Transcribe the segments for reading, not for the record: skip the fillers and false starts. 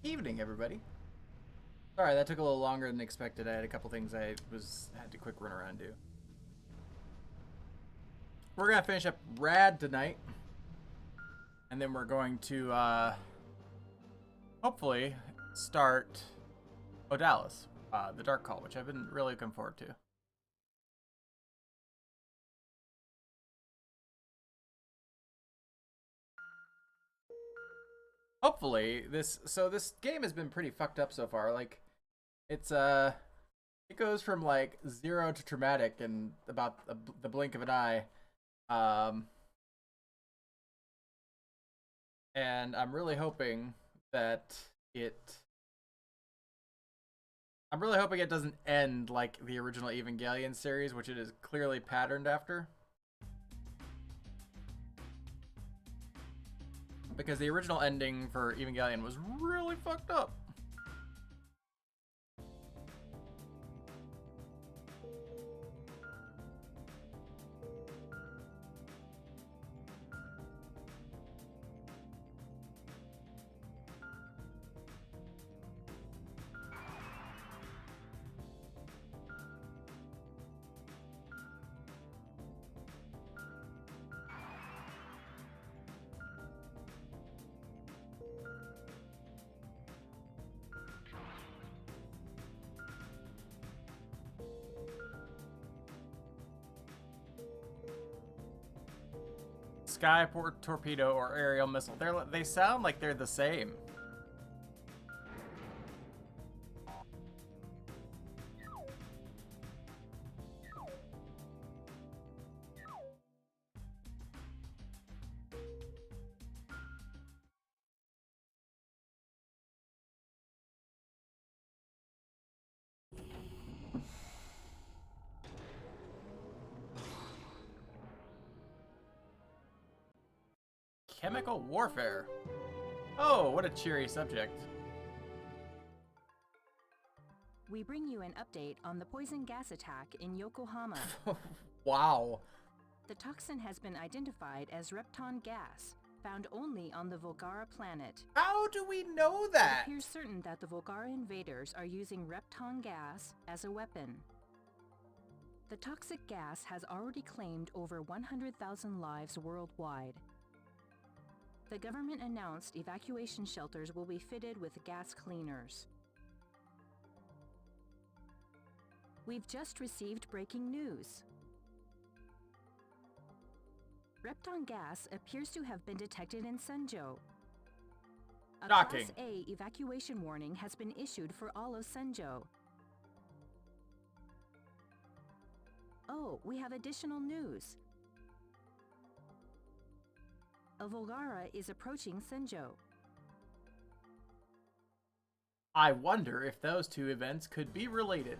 Evening, everybody. Sorry, that took a little longer than expected. I had a couple things I had to quick run around do. We're gonna finish up Rad tonight, and then we're going to hopefully start Odalis, the Dark Call, which I've been really looking forward to. Hopefully this game has been pretty fucked up so far. Like it's it goes from like 0 to traumatic in about the blink of an eye. And I'm really hoping that I'm really hoping it doesn't end like the original Evangelion series, which it is clearly patterned after. Because the original ending for Evangelion was really fucked up. Skyport torpedo or aerial missile. They sound like they're the same. Chemical warfare. Oh, what a cheery subject. We bring you an update on the poison gas attack in Yokohama. Wow. The toxin has been identified as Repton gas, found only on the Volgara planet. How do we know that? It appears certain that the Volgara invaders are using Repton gas as a weapon. The toxic gas has already claimed over 100,000 lives worldwide. The government announced evacuation shelters will be fitted with gas cleaners. We've just received breaking news. Repton gas appears to have been detected in Senjo. A Shocking. Class A evacuation warning has been issued for all of Senjo. Oh, we have additional news. A Volgara is approaching Senjo. I wonder if those two events could be related.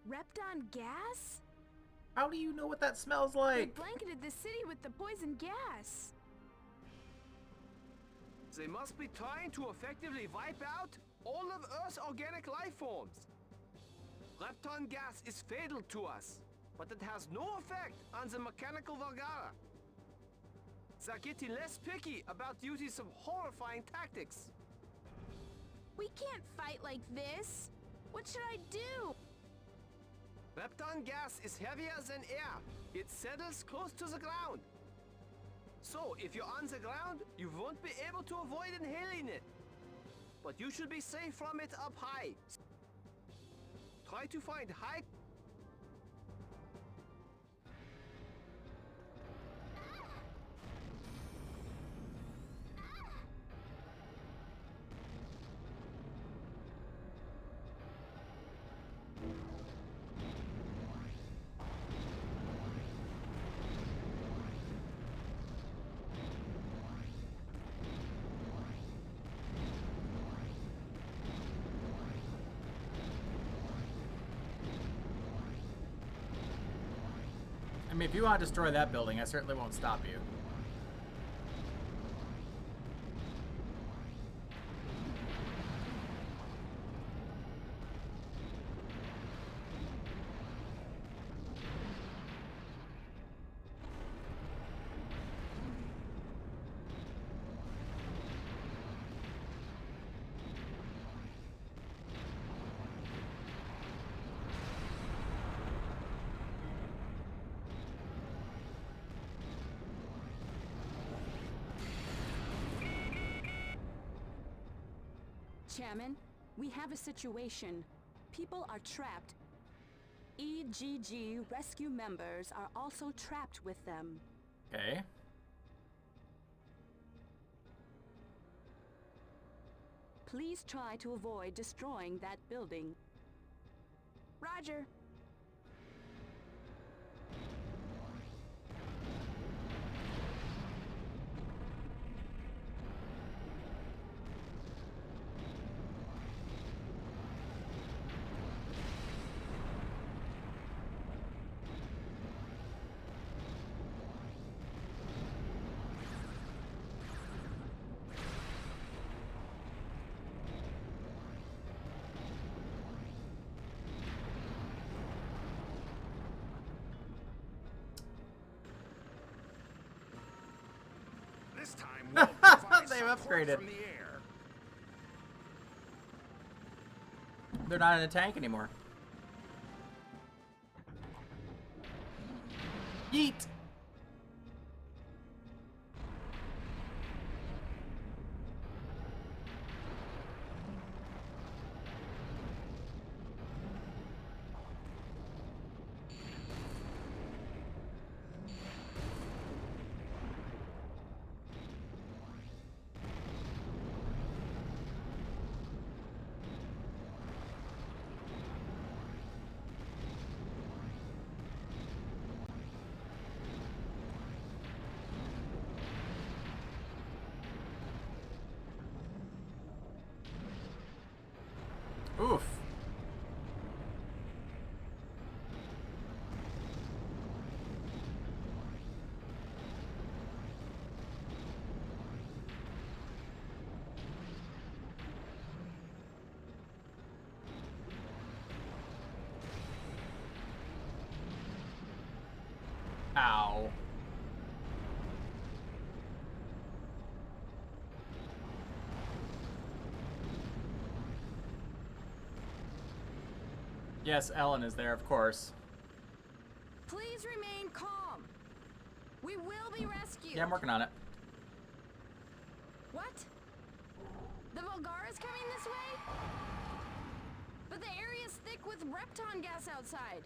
Repton gas? How do you know what that smells They like? blanketed the city with the poison gas. They must be trying to effectively wipe out all of Earth's organic life forms. Repton gas is fatal to us, but it has no effect on the mechanical Volgara. They're getting less picky about using some horrifying tactics. We can't fight like this. What should I do? Repton gas is heavier than air. It settles close to the ground. So, if you're on the ground, you won't be able to avoid inhaling it. But you should be safe from it up high. Try to find high... I mean, if you want to destroy that building, I certainly won't stop you. Chairman, we have a situation. People are trapped. EGG rescue members are also trapped with them. Okay. Please try to avoid destroying that building. Roger. This time we'll provide They've support upgraded. from the air. They're not in a tank anymore. Yeet! Oof. Ow. Yes, Ellen is there, of course. Please remain calm. We will be rescued. Yeah, I'm working on it. What? The Volgara's coming this way? But the area's thick with Repton gas outside.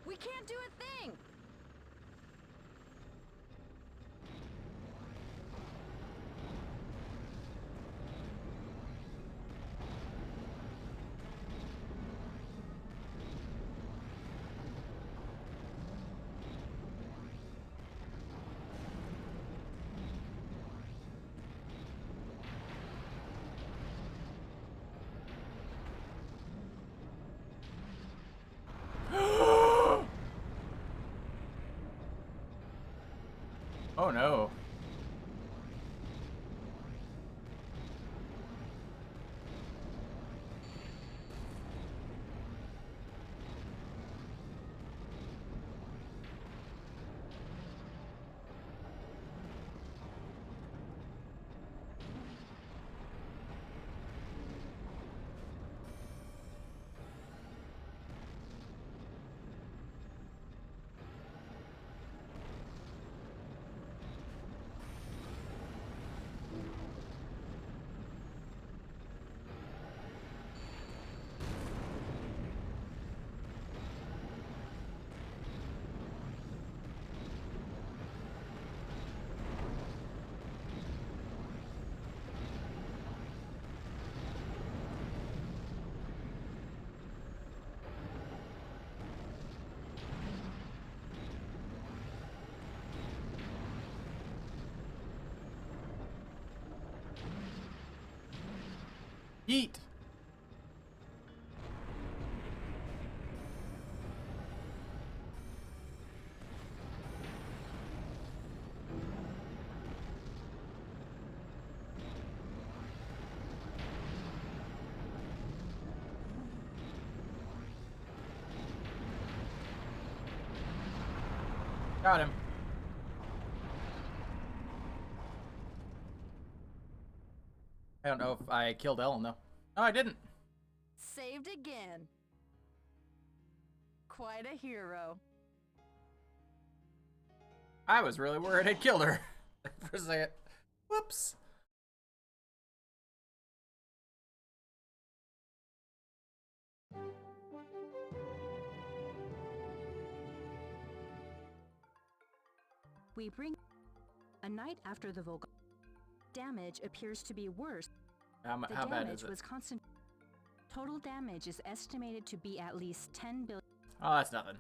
We can't do a thing. Oh no. Eat. Got him. I don't know if I killed Ellen, though. No, I didn't. Saved again. Quite a hero. I was really worried I'd killed her for a second. Whoops. We bring a night after the Volga. Damage appears to be worse. How The bad damage is it? was constant. Total damage is estimated to be at least 10 billion. Oh, that's nothing.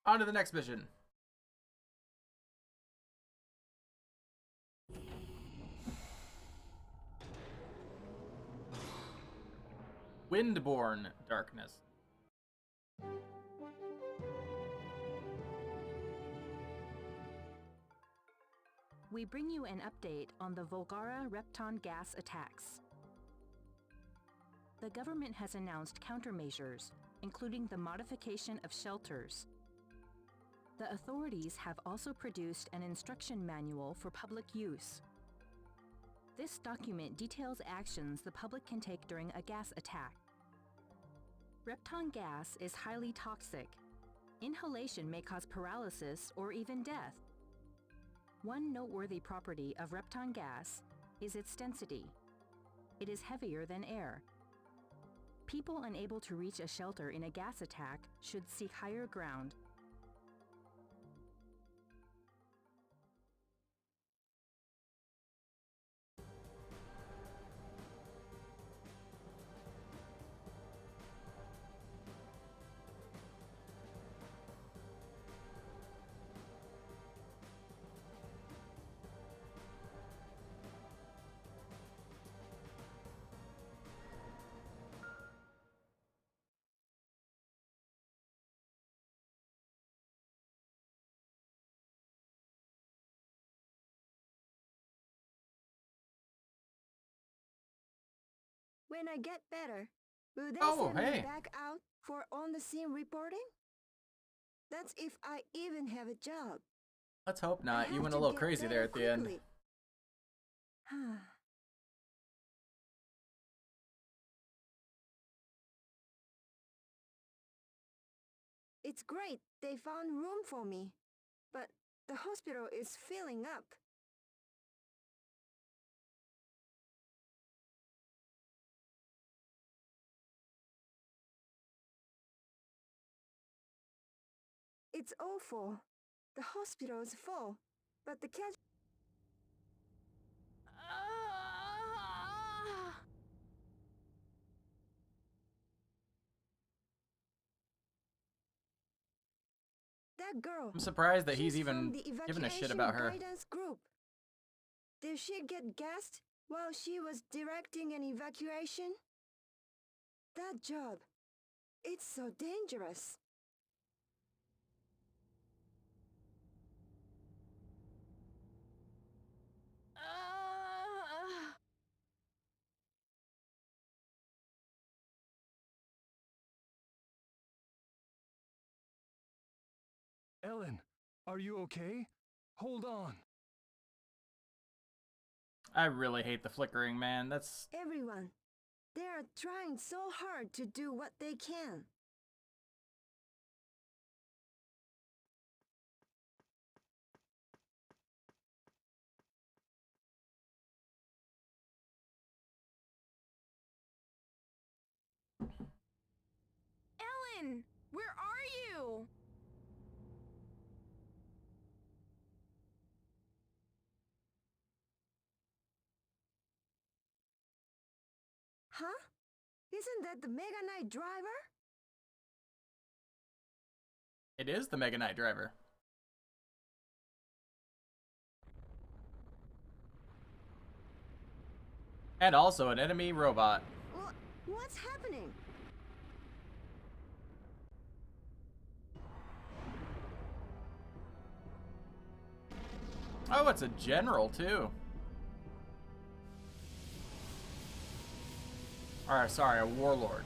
On to the next mission. Windborne darkness. We bring you an update on the Volgara Repton gas attacks. The government has announced countermeasures, including the modification of shelters. The authorities have also produced an instruction manual for public use. This document details actions the public can take during a gas attack. Repton gas is highly toxic. Inhalation may cause paralysis or even death. One noteworthy property of Repton gas is its density. It is heavier than air. People unable to reach a shelter in a gas attack should seek higher ground. When I get better, will they Oh, send hey. me back out for on-the-scene reporting? That's if I even have a job. Let's hope I not. You have went a to little get crazy there better at the end. quickly. It's great they found room for me, but the hospital is filling up. It's awful. The hospital is full, but the catch. That girl. I'm surprised that he's she's even from the giving a shit evacuation about her. guidance group. Did she get gassed while she was directing an evacuation? That job. It's so dangerous. Ellen, are you okay? Hold on. I really hate the flickering, man. That's... Everyone. They are trying so hard to do what they can. Ellen, where are you? Huh? Isn't that the Mega Knight driver? It is the Mega Knight driver. And also an enemy robot. What's happening? Oh, it's a general too. Or sorry, a warlord.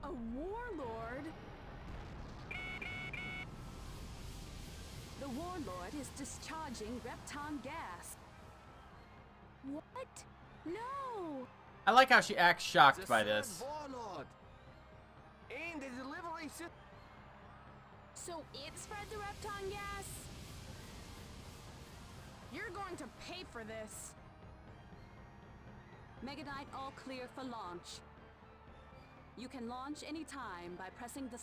A warlord? The warlord is discharging Repton gas. What? No! I like how she acts shocked The by third this. warlord. And the delivery system. So it spread the Repton gas? You're going to pay for this. Mega Knight all clear for launch. You can launch anytime by pressing the...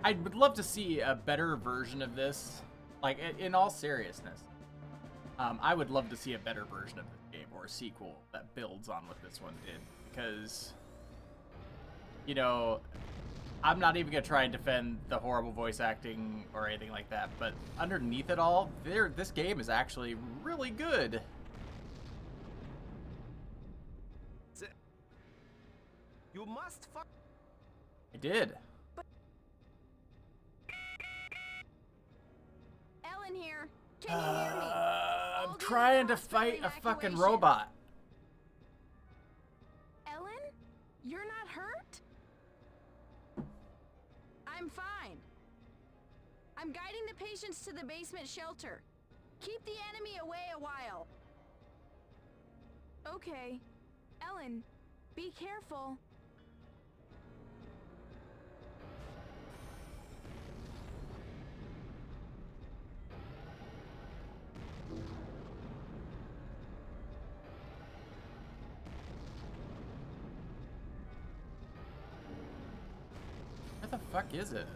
I would love to see a better version of this. Like, in all seriousness. I would love to see a better version of this game, or a sequel that builds on what this one did. Because, you know, I'm not even going to try and defend the horrible voice acting or anything like that, but underneath it all, this game is actually really good. You must fuck. I did. Ellen here. Can you hear me? I'm trying to fight a fucking robot. Ellen? You're not hurt? I'm fine. I'm guiding the patients to the basement shelter. Keep the enemy away a while. Okay. Ellen, be careful. Where the fuck is it?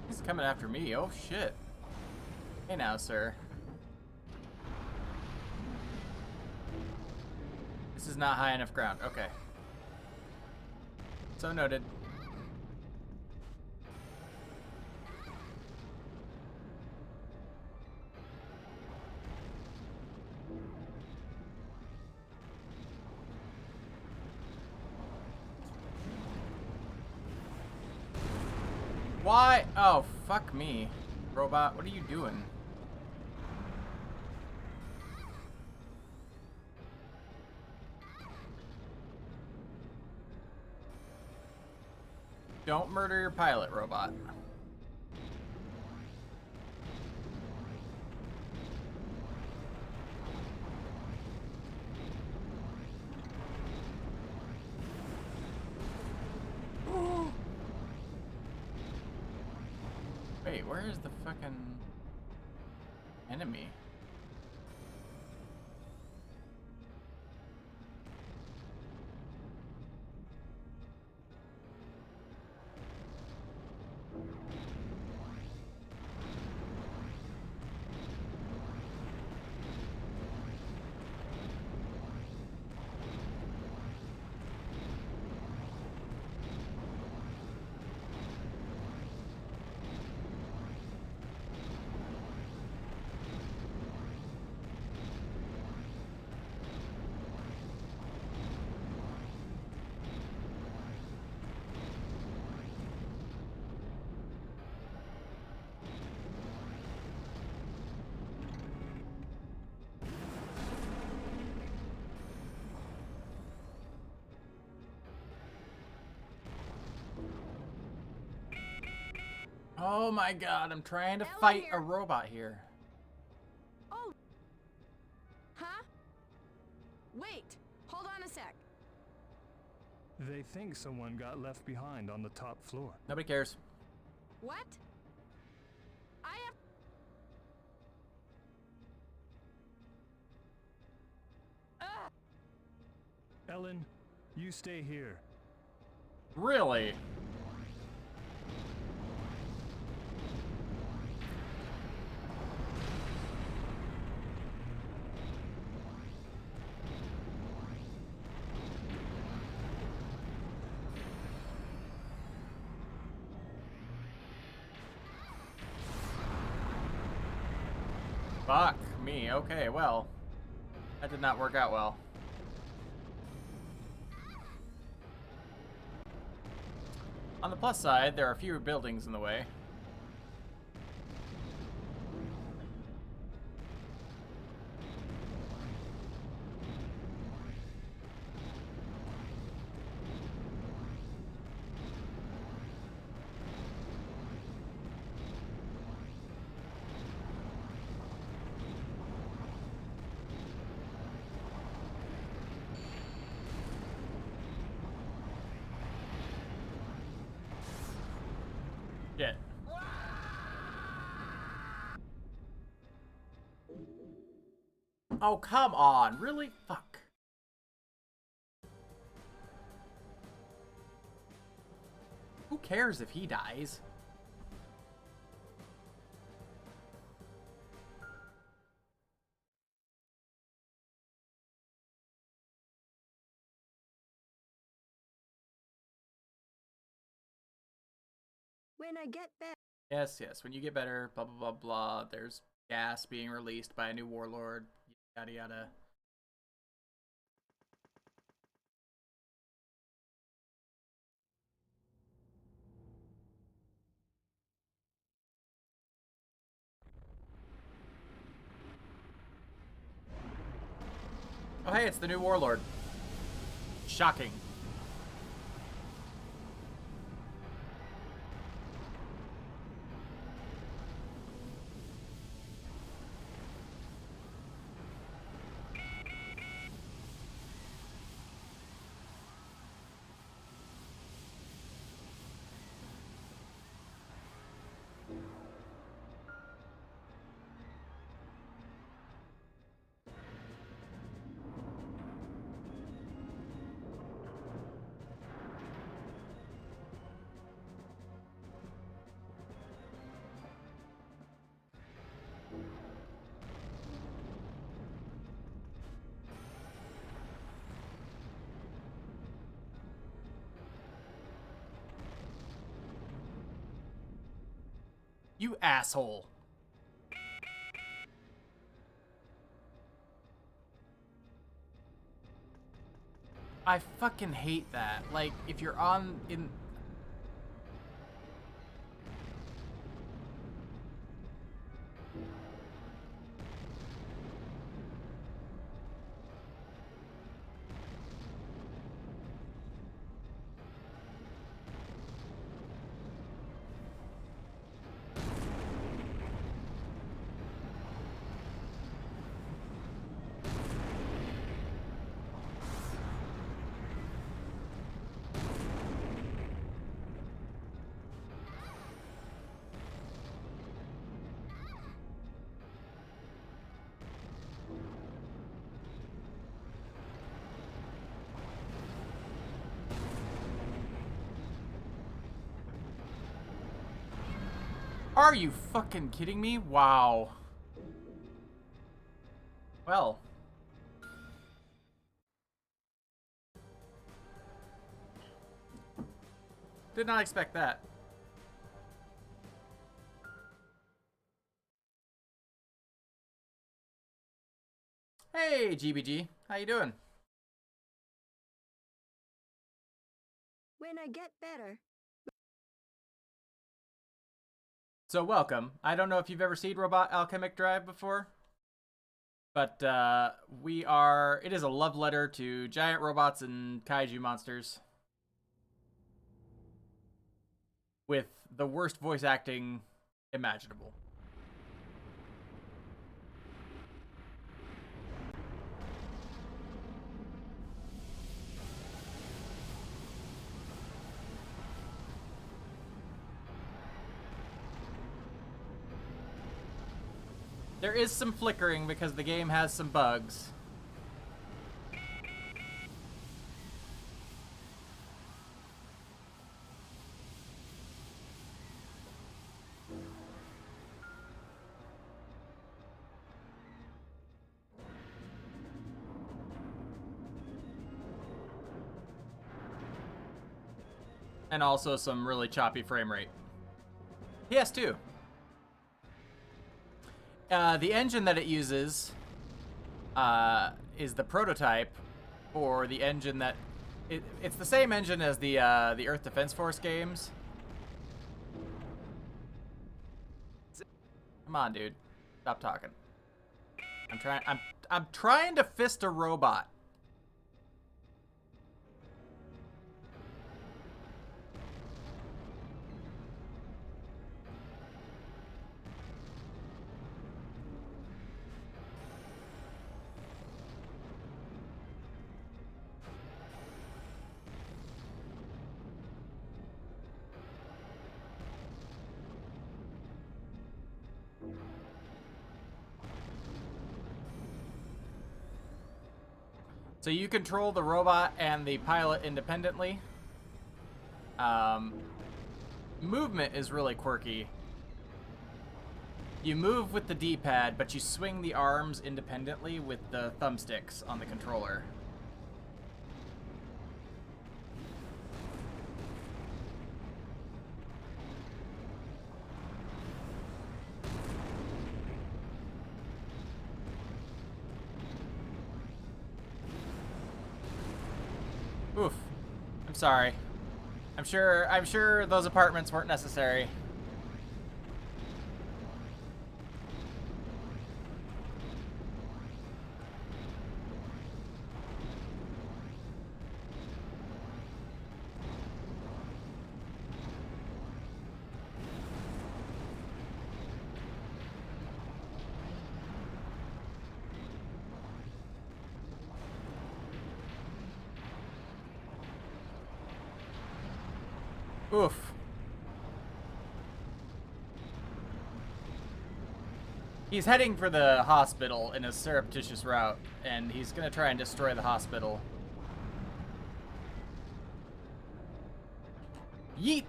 He's coming after me. Oh shit. Hey now, sir. This is not high enough ground. Okay. So noted. Why? Oh, fuck me. Robot, what are you doing? Don't murder your pilot, robot. Wait, where is the fucking enemy? Oh my god, I'm trying to Ellen fight here. a robot here. Oh. Huh? Wait. Hold on a sec. They think someone got left behind on the top floor. Nobody cares. What? I have. Ellen, you stay here. Really? Fuck me. Okay, well, that did not work out well. On the plus side, there are fewer buildings in the way. Shit. Oh, come on. Really? Fuck. Who cares if he dies? When I get back. Yes, yes. When you get better, blah, blah, blah, blah. There's gas being released by a new warlord. Yada, yada. Oh, hey, it's the new warlord. Shocking. You asshole. I fucking hate that. Like, if you're on in... Are you fucking kidding me? Wow. Well. Did not expect that. Hey, GBG. How you doing? When I get better. So welcome. I don't know if you've ever seen Robot Alchemic Drive before, but it is a love letter to giant robots and kaiju monsters with the worst voice acting imaginable. There is some flickering because the game has some bugs. And also some really choppy frame rate. PS2. The engine that it uses is the prototype for the engine that... It's the same engine as the Earth Defense Force games. Come on, dude. Stop talking. I'm trying to fist a robot. So you control the robot and the pilot independently. Movement is really quirky. You move with the D-pad, but you swing the arms independently with the thumbsticks on the controller. Oof. I'm sorry. I'm sure those apartments weren't necessary. Oof. He's heading for the hospital in a surreptitious route, and he's gonna try and destroy the hospital. Yeet!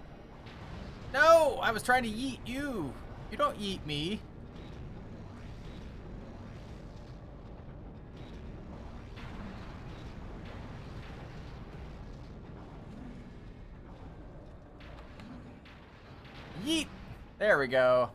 No! I was trying to yeet you! You don't yeet me. Yeet! There we go.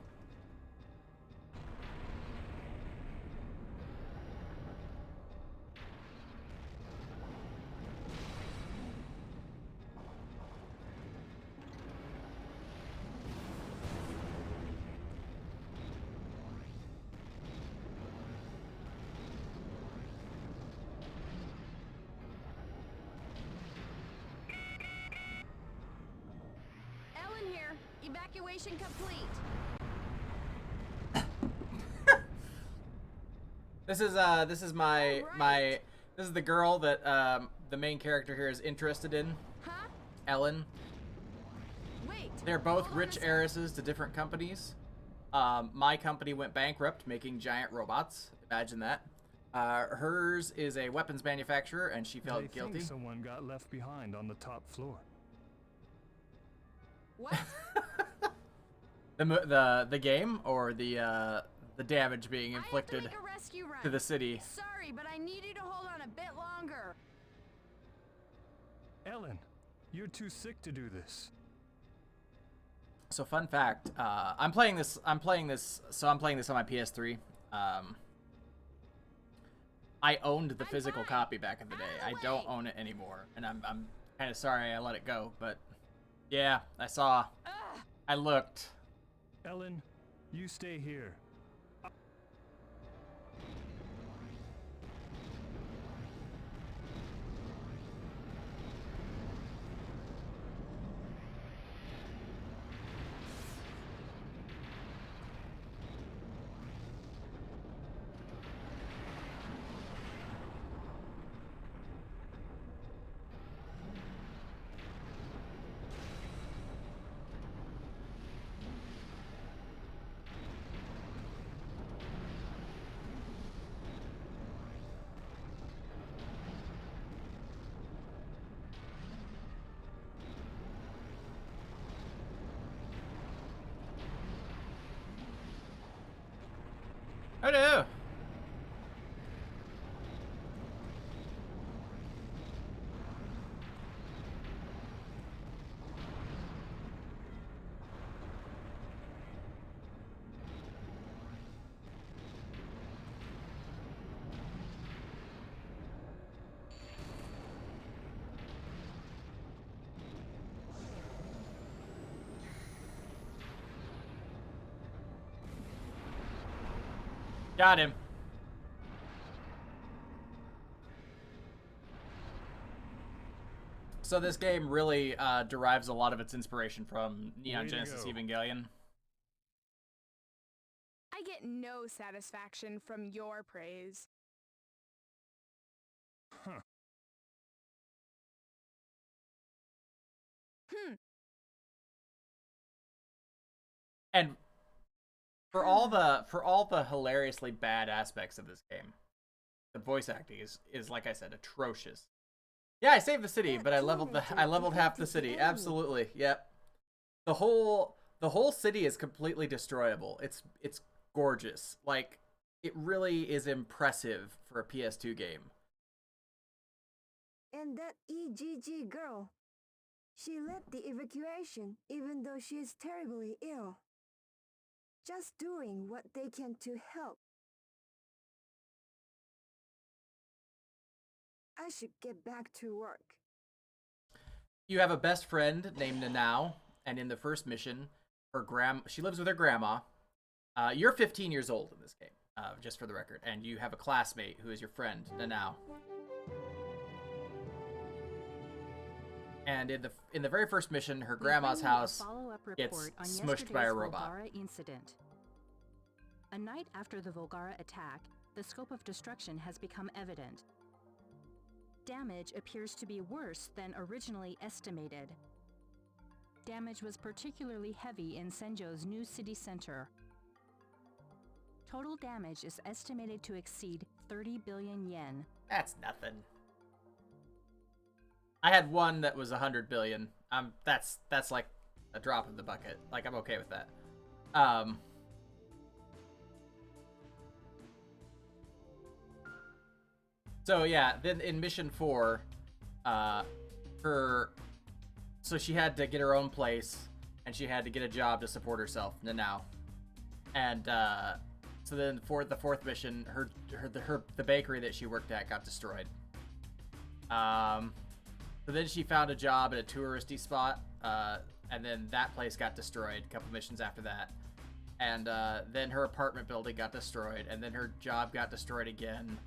Ellen here. Evacuation complete. This is this is the girl that the main character here is interested in. Huh? Ellen. Wait. They're both hold on a rich sec. heiresses to different companies. My company went bankrupt making giant robots. Imagine that. Hers is a weapons manufacturer, and she felt They guilty. think someone got left behind on the top floor. What? The game or the damage being I have inflicted to make a rescue run. to the city. Sorry, but I need you to hold on a bit longer. Ellen, you're too sick to do this. So fun fact, I'm playing this on my PS3. I owned the I'm physical fine. copy back in the day. Out of I the don't way. own it anymore, and I'm kind of sorry I let it go. But yeah, I saw, Ugh. I looked. Ellen, you stay here. Oh no! Got him. So this game really derives a lot of its inspiration from Neon Way to Genesis go. Evangelion. I get no satisfaction from your praise. Huh. And for all the hilariously bad aspects of this game, the voice acting is like I said, atrocious. Yeah, I saved the city, That but I leveled teenager half the defeated the city. enemy. Absolutely. Yep. The whole city is completely destroyable. It's gorgeous. Like it really is impressive for a PS2 game. And that EGG girl. She led the evacuation even though she is terribly ill. Just doing what they can to help. I should get back to work. You have a best friend named Nanao, and in the first mission, she lives with her grandma. You're 15 years old in this game, just for the record, and you have a classmate who is your friend, Nanao. And in the very first mission, her grandma's house gets smushed by a robot. Volgara incident. A night after the Volgara attack, the scope of destruction has become evident. Damage appears to be worse than originally estimated. Damage was particularly heavy in Senjo's new city center. Total damage is estimated to exceed 30 billion yen. That's nothing. I had one that was 100 billion. That's like a drop in the bucket. Like I'm okay with that. So yeah, then in mission 4, so she had to get her own place and she had to get a job to support herself. Now, and so then for the fourth mission, the bakery that she worked at got destroyed. So then she found a job at a touristy spot, and then that place got destroyed a couple missions after that. And then her apartment building got destroyed, and then her job got destroyed again.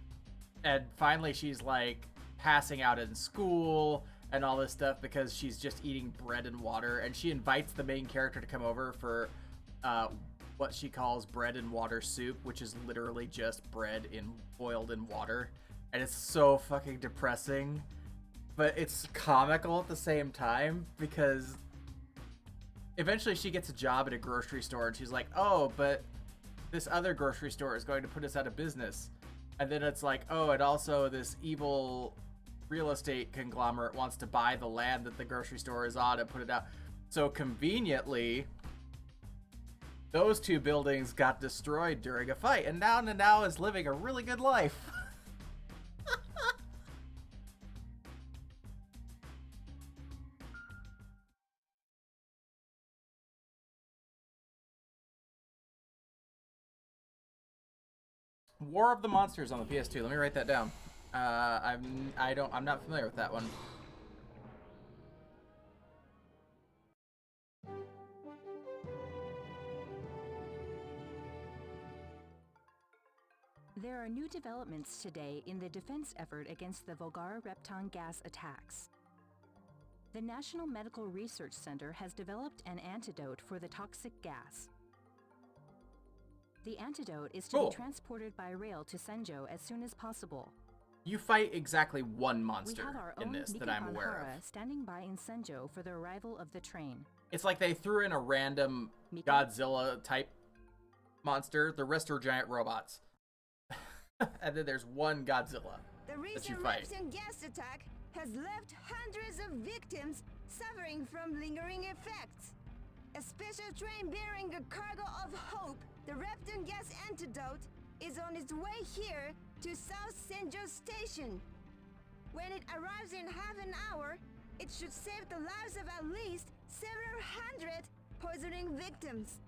And finally she's like passing out in school and all this stuff because she's just eating bread and water. And she invites the main character to come over for what she calls bread and water soup, which is literally just bread boiled in water. And it's so fucking depressing, but it's comical at the same time because eventually she gets a job at a grocery store and she's like, oh, but this other grocery store is going to put us out of business. And then it's like, oh, and also this evil real estate conglomerate wants to buy the land that the grocery store is on and put it out. So conveniently, those two buildings got destroyed during a fight, and now Nanao is living a really good life. War of the Monsters on the PS2. Let me write that down. I'm not familiar with that one. There are new developments today in the defense effort against the Volgara Repton gas attacks. The National Medical Research Center has developed an antidote for the toxic gas. The antidote is to Cool. be transported by rail to Senjo as soon as possible. You fight exactly one We monster have our in own this Mika that I'm aware Banhara of. standing by in Senjo for the arrival of the train. It's like they threw in a random Mika? Godzilla type monster. The rest are giant robots. And then there's one Godzilla The that you recent fight. Repton gas attack has left hundreds of victims suffering from lingering effects. A special train bearing a cargo of hope, the Repton gas antidote, is on its way here to South Senjo Station. When it arrives in half an hour, it should save the lives of at least several hundred poisoning victims.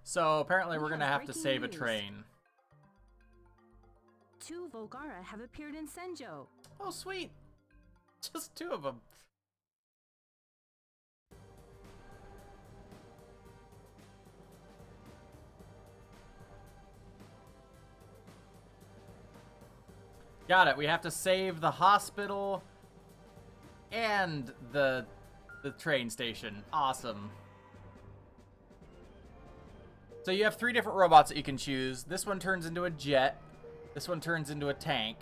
So apparently we're We gonna have have to breaking save a news. train. 2 Volgara have appeared in Senjo. Oh, sweet. Just 2 of them. Got it. We have to save the hospital and the train station. Awesome. So you have 3 different robots that you can choose. This one turns into a jet. This one turns into a tank.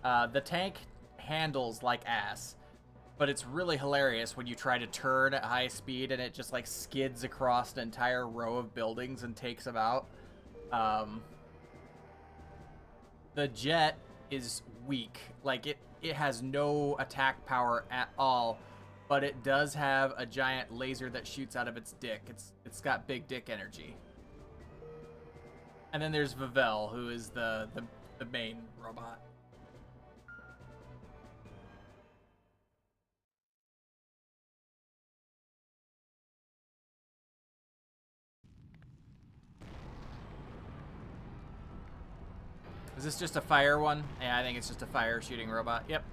The tank handles like ass, but it's really hilarious when you try to turn at high speed and it just like skids across an entire row of buildings and takes them out. The jet is weak. Like it has no attack power at all, but it does have a giant laser that shoots out of its dick. It's got big dick energy. And then there's Vivel, who is the main robot. Is this just a fire one? Yeah, I think it's just a fire shooting robot. Yep.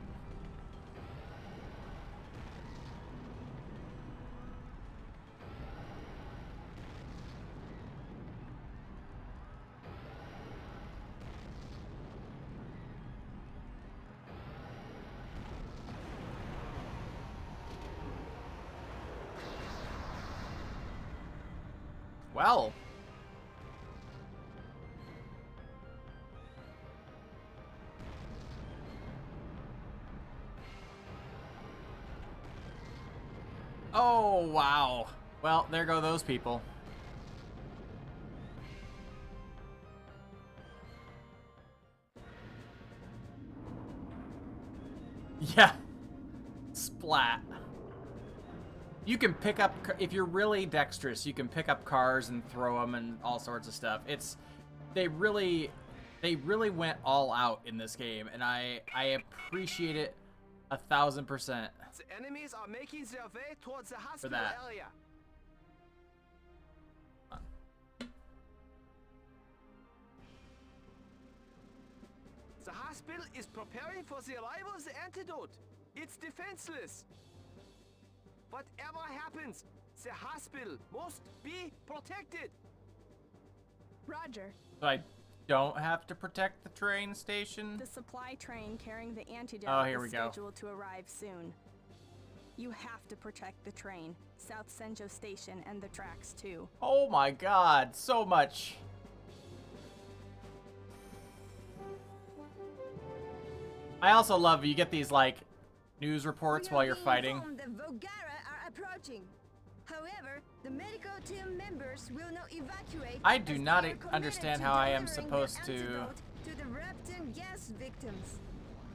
Well. Oh, wow. Well, there go those people. Yeah. Splat. You can pick up, if you're really dexterous, you can pick up cars and throw them and all sorts of stuff. They really went all out in this game, and I appreciate it 1,000%. The enemies are making their way towards the hospital that. area. The hospital is preparing for the arrival of the antidote. It's defenseless. Whatever happens, the hospital must be protected. Roger. So I don't have to protect the train station? The supply train carrying the antidote Oh, here we is go. scheduled to arrive soon. You have to protect the train, South Senjo Station, and the tracks too. Oh my god, so much. I also love you get these like news reports while you're fighting. The Volgara are approaching. However, the medical team members will not evacuate. I do as not they are committed understand to how I am delivering the supposed to antidote to the Repton gas victims.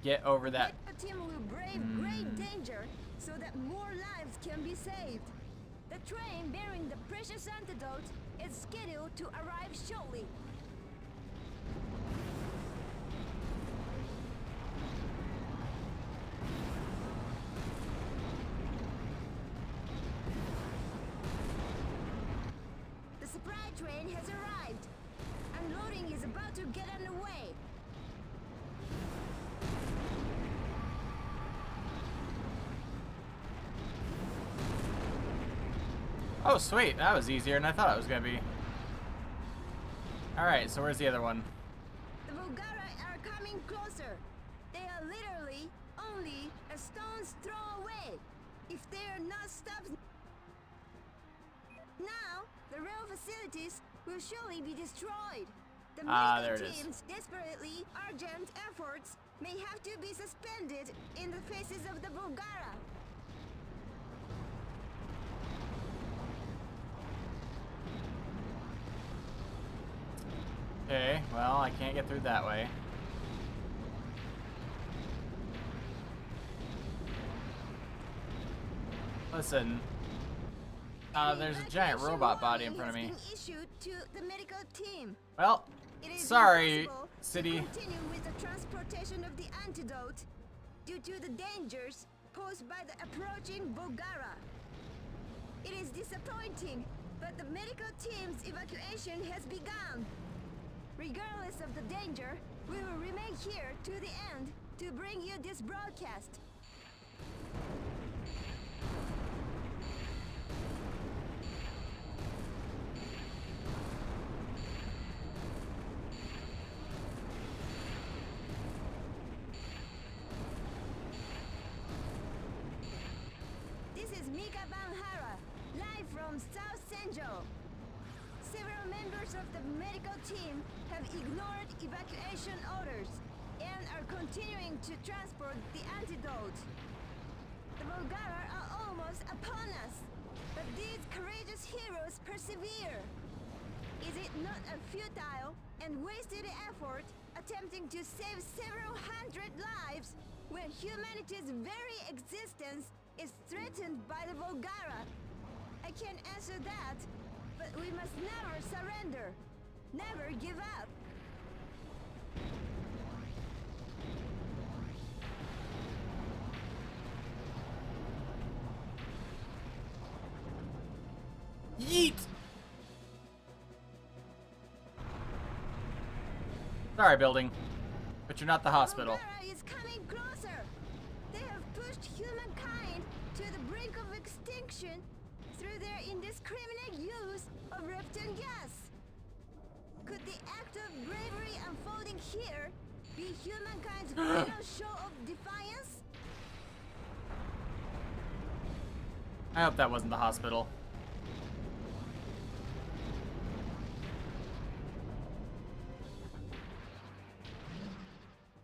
get over that. The team will brave great danger so that more lives can be saved. The train bearing the precious antidote is scheduled to arrive shortly. The supply train has arrived. Unloading is about to get underway. Oh sweet, that was easier than I thought it was gonna be. Alright, so where's the other one? The Volgara are coming closer. They are literally only a stone's throw away. If they are not stopped now, the rail facilities will surely be destroyed. The There medical it is. team's desperately urgent efforts may have to be suspended in the faces of the Volgara. Okay, well, I can't get through that way. Listen. There's a giant Evacuation robot body in warning front of me. has been issued to the medical team. Well, It is sorry, impossible city. to continue with the transportation of the antidote due to the dangers posed by the approaching Volgara. It is disappointing, but the medical team's evacuation has begun. Regardless of the danger, we will remain here to the end to bring you this broadcast. This is Mika Banhara, live from South Senjo. Several members of the medical team have ignored evacuation orders and are continuing to transport the antidote. The Volgara are almost upon us, but these courageous heroes persevere. Is it not a futile and wasted effort attempting to save several hundred lives when humanity's very existence is threatened by the Volgara? I can't answer that, but we must never surrender. Never give up. Yeet! Sorry, building, but you're not the hospital. Volgara is coming closer. They have pushed humankind to the brink of extinction through their indiscriminate use of repton gas. Could the act of bravery unfolding here be humankind's final show of defiance? I hope that wasn't the hospital.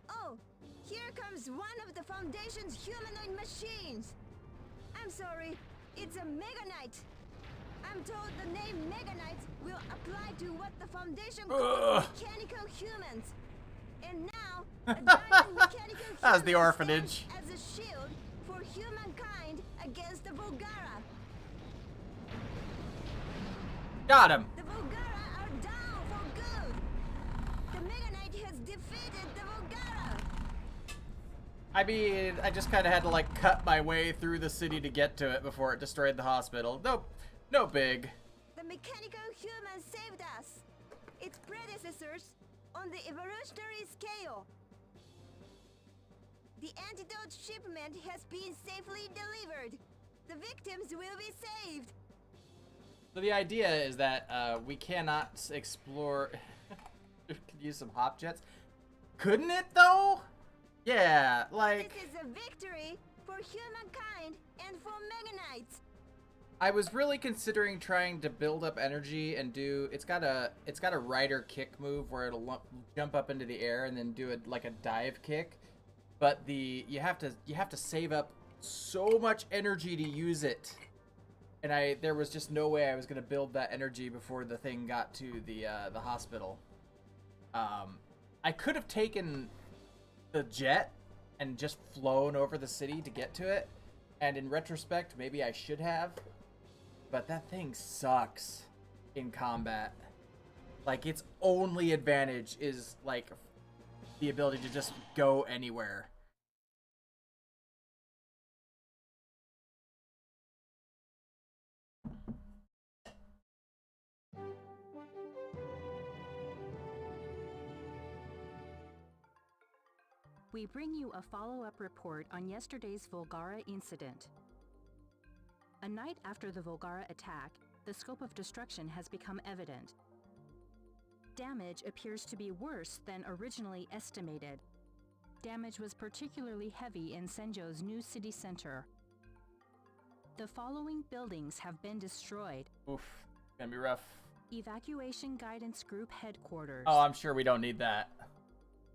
Oh, here comes one of the Foundation's humanoid machines. I'm sorry, it's a Meganite. I'm told the name Meganite will apply to what the Foundation calls mechanical humans. And now, a giant mechanical human That was the orphanage. stands as a shield for humankind against the Volgara. Got him. The Volgara are down for good. The Meganite has defeated the Volgara. I mean, I just kind of had to like cut my way through the city to get to it before it destroyed the hospital. Nope, no big. The mechanical human saved us. Its predecessors on the evolutionary scale. The antidote shipment has been safely delivered. The victims will be saved. So the idea is that we cannot explore. Could use some hop jets. Couldn't it though? Yeah, like This is a victory for humankind and for Meganites. I was really considering trying to build up energy and do. It's got a rider kick move where it'll jump up into the air and then do it like a dive kick. But you have to save up so much energy to use it. And there was just no way I was gonna build that energy before the thing got to the hospital. I could have taken the jet and just flown over the city to get to it, and in retrospect, maybe I should have. But that thing sucks in combat. Like its only advantage is like the ability to just go anywhere. We bring you a follow-up report on yesterday's Volgara incident. A night after the Volgara attack, the scope of destruction has become evident. Damage appears to be worse than originally estimated. Damage was particularly heavy in Senjo's new city center. The following buildings have been destroyed. Oof, gonna be rough. Evacuation Guidance Group Headquarters. Oh, I'm sure we don't need that.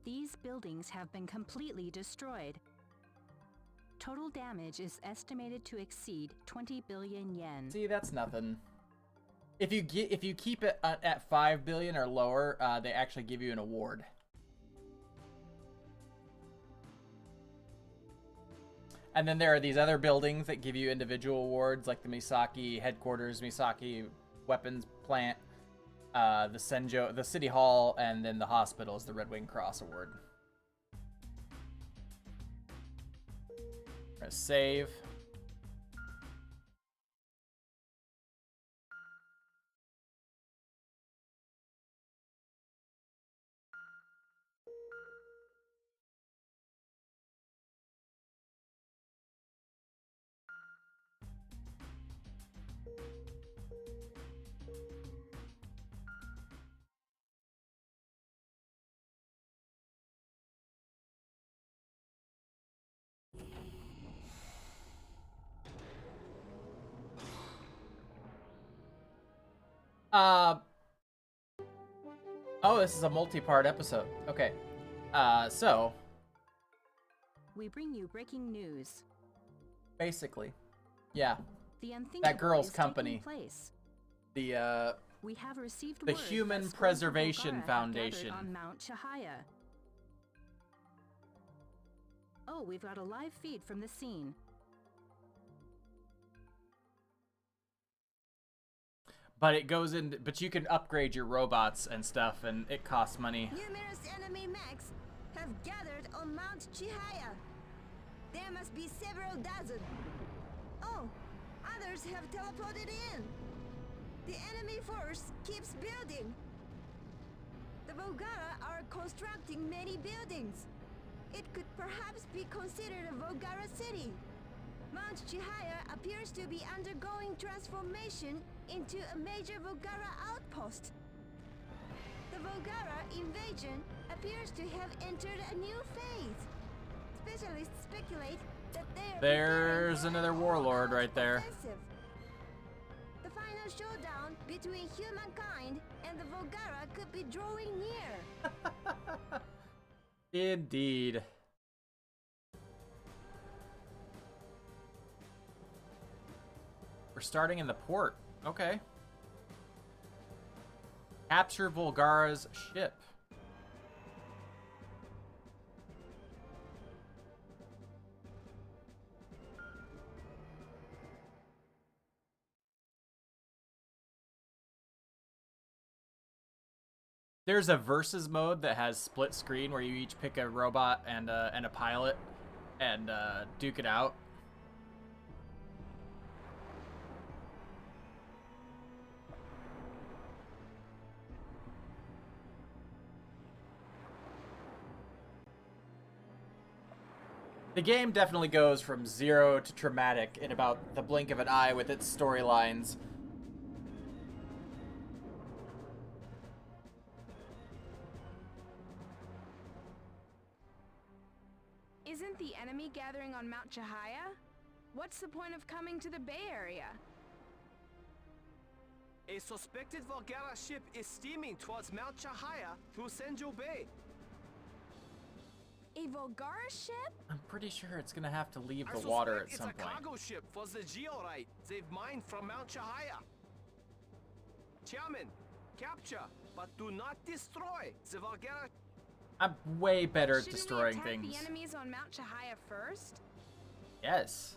These buildings have been completely destroyed. Total damage is estimated to exceed 20 billion yen. See, that's nothing. If you keep it at 5 billion or lower, they actually give you an award. And then there are these other buildings that give you individual awards, like the Misaki headquarters, Misaki weapons plant, the Senjo, the city hall, and then the hospital is the Red Wing Cross award. We're gonna save. Oh, this is a multi-part episode. Okay. So We bring you breaking news. basically, yeah, The unthinkable that girl's is taking company. place. the We have received The word that Human scores of Preservation Volgara have Foundation. gathered on Mount Chahaya. Oh, we've got a live feed from the scene. but it goes in. But you can upgrade your robots and stuff, and it costs money. Numerous enemy mechs have gathered on Mount Chihaya. There must be several dozen. Oh, others have teleported in. The enemy force keeps building. The Volgara are constructing many buildings. It could perhaps be considered a Volgara city. Mount Chihaya appears to be undergoing transformation into a major Volgara outpost. The Volgara invasion appears to have entered a new phase. Specialists speculate that they are There's preparing for another an warlord all-out right there. offensive. The final showdown between humankind and the Volgara could be drawing near. Indeed. We're starting in the port. Okay. Capture Volgara's ship. There's a versus mode that has split screen where you each pick a robot and a pilot and duke it out. The game definitely goes from 0 to traumatic in about the blink of an eye with its storylines. Isn't the enemy gathering on Mount Chahaya? What's the point of coming to the Bay Area? A suspected Volgara ship is steaming towards Mount Chahaya through Senjo Bay. A Volgara ship? I'm pretty sure it's gonna have to leave I the water at suspect some it's a point. cargo ship for the georite they've mined from Mount Chahaya. Chairman, capture, but do not destroy the Volgara. I'm way better at Shouldn't destroying we attack things. the enemies on Mount Chahaya first? Yes.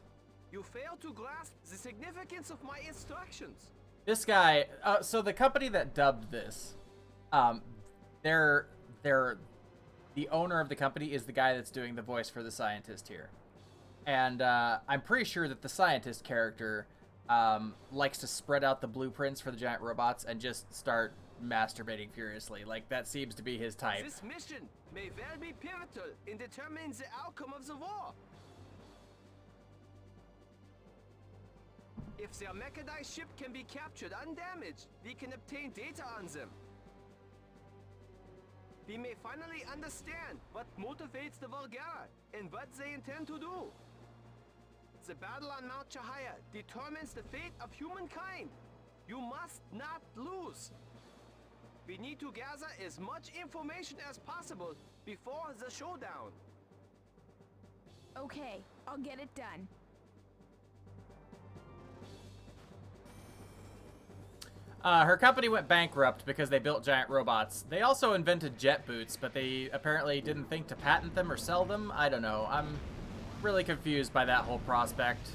You fail to grasp the significance of my instructions. This guy, so the company that dubbed this, they're the owner of the company is the guy that's doing the voice for the scientist here. And I'm pretty sure that the scientist character likes to spread out the blueprints for the giant robots and just start masturbating furiously. Like, that seems to be his type. This mission may well be pivotal in determining the outcome of the war. If their mechanized ship can be captured undamaged, we can obtain data on them. We may finally understand what motivates the Volgara and what they intend to do. The battle on Mount Chahaya determines the fate of humankind. You must not lose. We need to gather as much information as possible before the showdown. Okay, I'll get it done. Her company went bankrupt because they built giant robots. They also invented jet boots, but they apparently didn't think to patent them or sell them. I don't know. really confused by that whole prospect.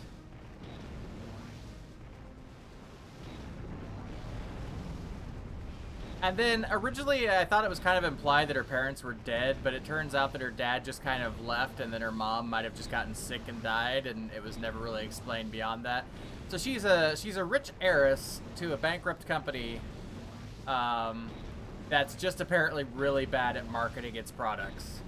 And then originally I thought it was kind of implied that her parents were dead, but it turns out that her dad just kind of left, and then her mom might have just gotten sick and died, and it was never really explained beyond that. So she's a rich heiress to a bankrupt company that's just apparently really bad at marketing its products.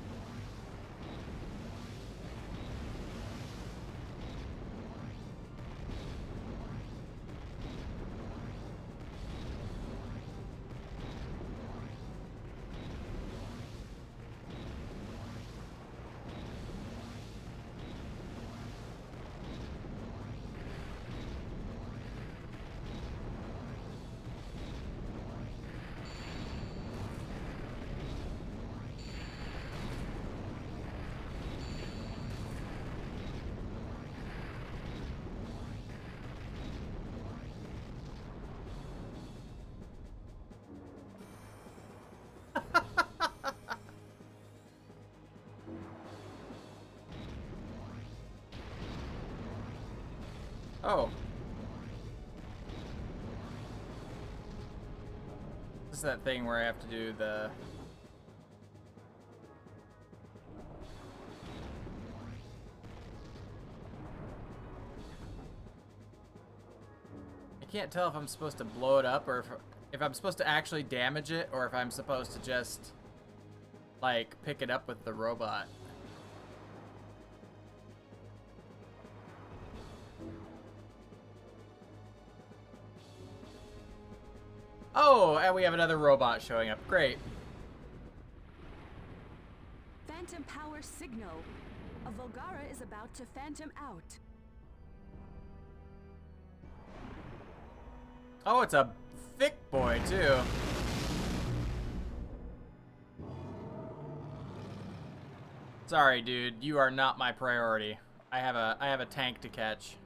Oh. This is that thing where I have to do the... I can't tell if I'm supposed to blow it up or if I'm supposed to actually damage it or if I'm supposed to just, like, pick it up with the robot. Oh, and we have another robot showing up. Great. Phantom power signal. A Volgara is about to phantom out. Oh, it's a thick boy, too. Sorry, dude. You are not my priority. I have a tank to catch.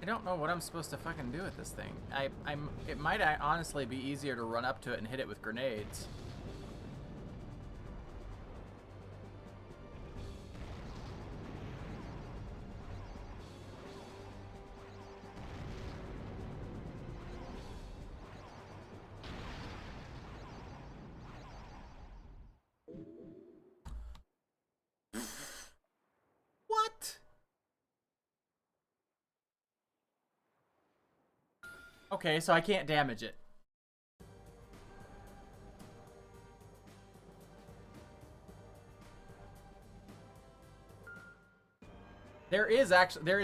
I don't know what I'm supposed to fucking do with this thing. It might honestly be easier to run up to it and hit it with grenades. What? Okay, so I can't damage it. There is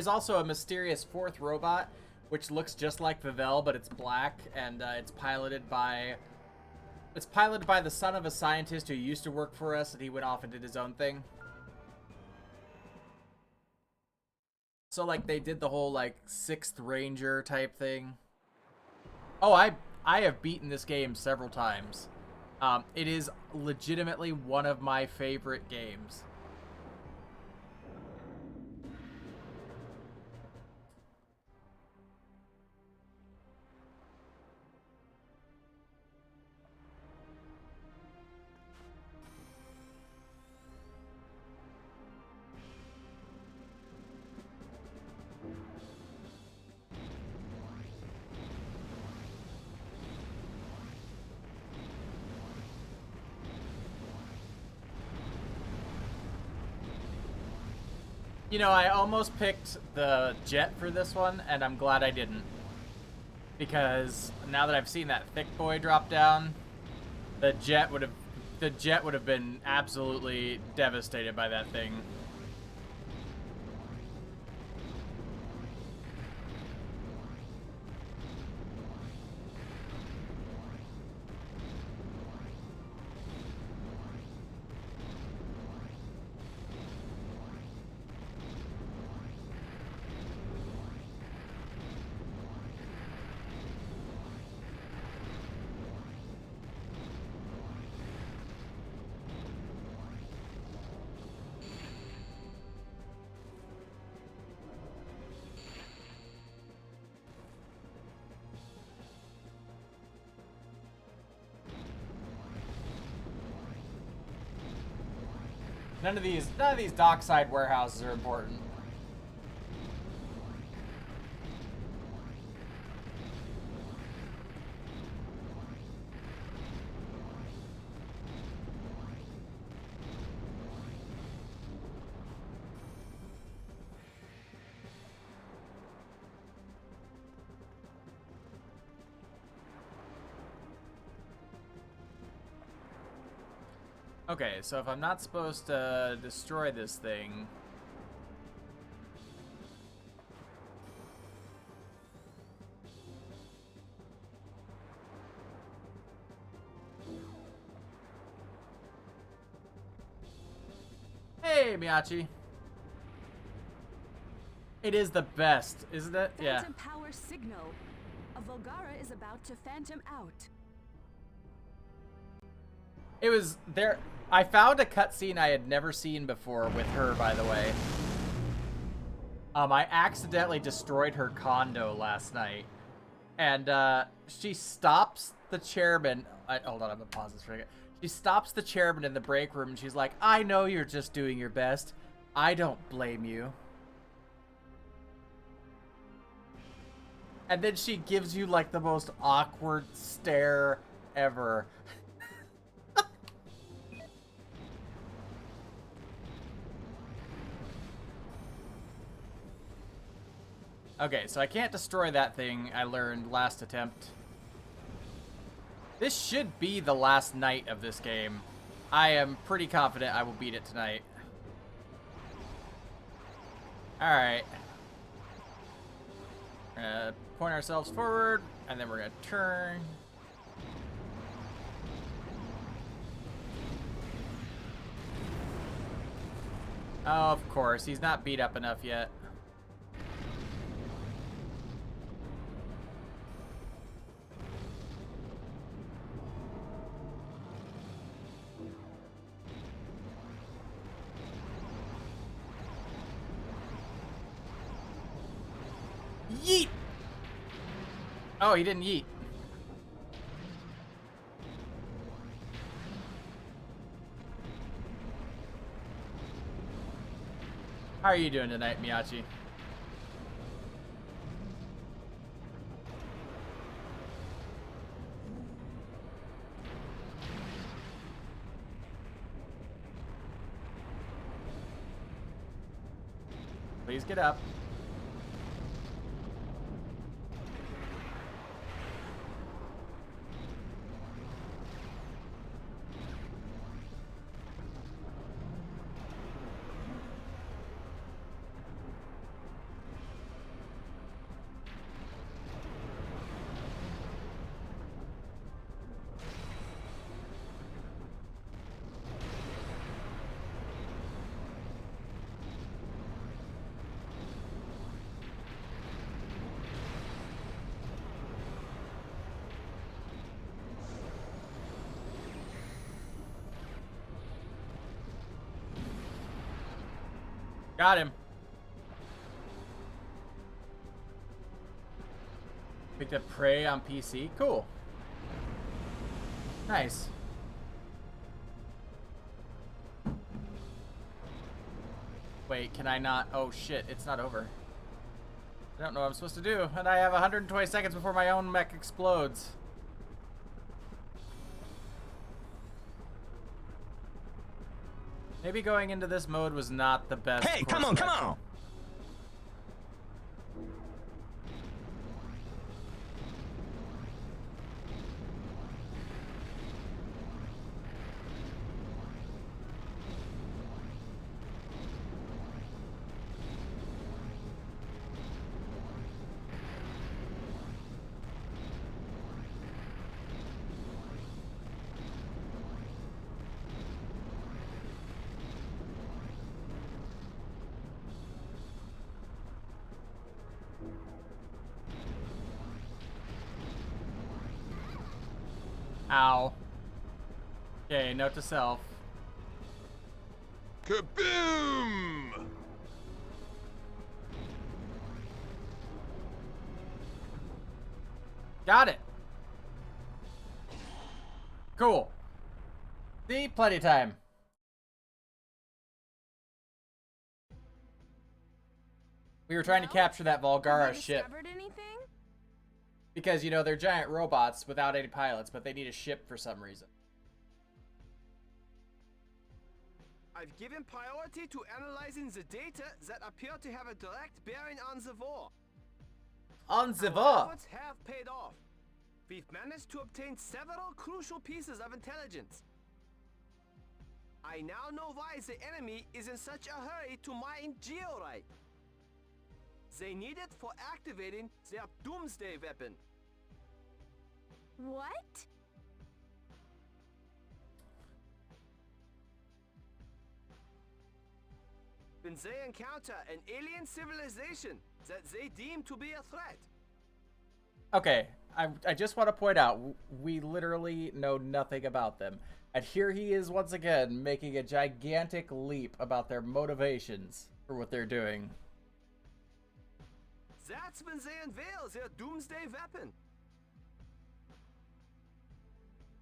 also a mysterious fourth robot, which looks just like Vivel, but it's black, and it's piloted by the son of a scientist who used to work for us, and he went off and did his own thing. So like they did the whole like Sixth Ranger type thing. Oh, I have beaten this game several times. It is legitimately one of my favorite games. You know, I almost picked the jet for this one, and I'm glad I didn't. Because now that I've seen that thick boy drop down, the jet would have been absolutely devastated by that thing. None of these dockside warehouses are important. Okay, so if I'm not supposed to destroy this thing... Hey, Miyachi. It is the best, isn't it? Yeah. Phantom power signal. A Volgara is about to phantom out. It was there. I found a cutscene I had never seen before with her, by the way. I accidentally destroyed her condo last night. And she stops the chairman. Hold on, I'm gonna pause this for a second. She stops the chairman in the break room and she's like, I know you're just doing your best. I don't blame you. And then she gives you like the most awkward stare ever. Okay, so I can't destroy that thing I learned last attempt. This should be the last night of this game. I am pretty confident I will beat it tonight. Alright. We're gonna point ourselves forward, and then we're gonna turn. Oh, of course, he's not beat up enough yet. Yeet! Oh, he didn't yeet. How are you doing tonight, Miyachi? Please get up. Got him. Picked up Prey on PC. Cool. Nice. Wait, can I not? Oh shit, it's not over. I don't know what I'm supposed to do. And I have 120 seconds before my own mech explodes. Maybe going into this mode was not the best. Hey, come on, come on! Ow. Okay, note to self. Kaboom! Got it. Cool. See, plenty of time. We were trying to No? capture that Have Volgara you ship. discovered anything? Because, you know, they're giant robots without any pilots, but they need a ship for some reason. I've given priority to analyzing the data that appear to have a direct bearing on the war. On the Our war! efforts have paid off. We've managed to obtain several crucial pieces of intelligence. I now know why the enemy is in such a hurry to mine georite. They need it for activating their doomsday weapon. What? When they encounter an alien civilization that they deem to be a threat. Okay, I just want to point out, we literally know nothing about them. And here he is once again making a gigantic leap about their motivations for what they're doing. That's when they unveil their doomsday weapon.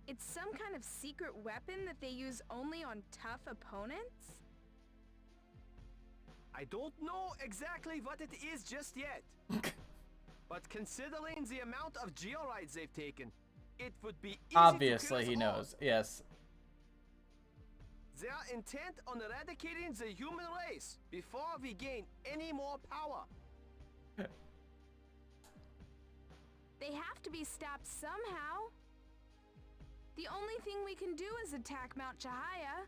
It's some kind of secret weapon that they use only on tough opponents? I don't know exactly what it is just yet. But considering the amount of georides they've taken, it would be easy Obviously to he kill us all. knows, yes. They are intent on eradicating the human race before we gain any more power. They have to be stopped somehow. The only thing we can do is attack Mount Chahaya.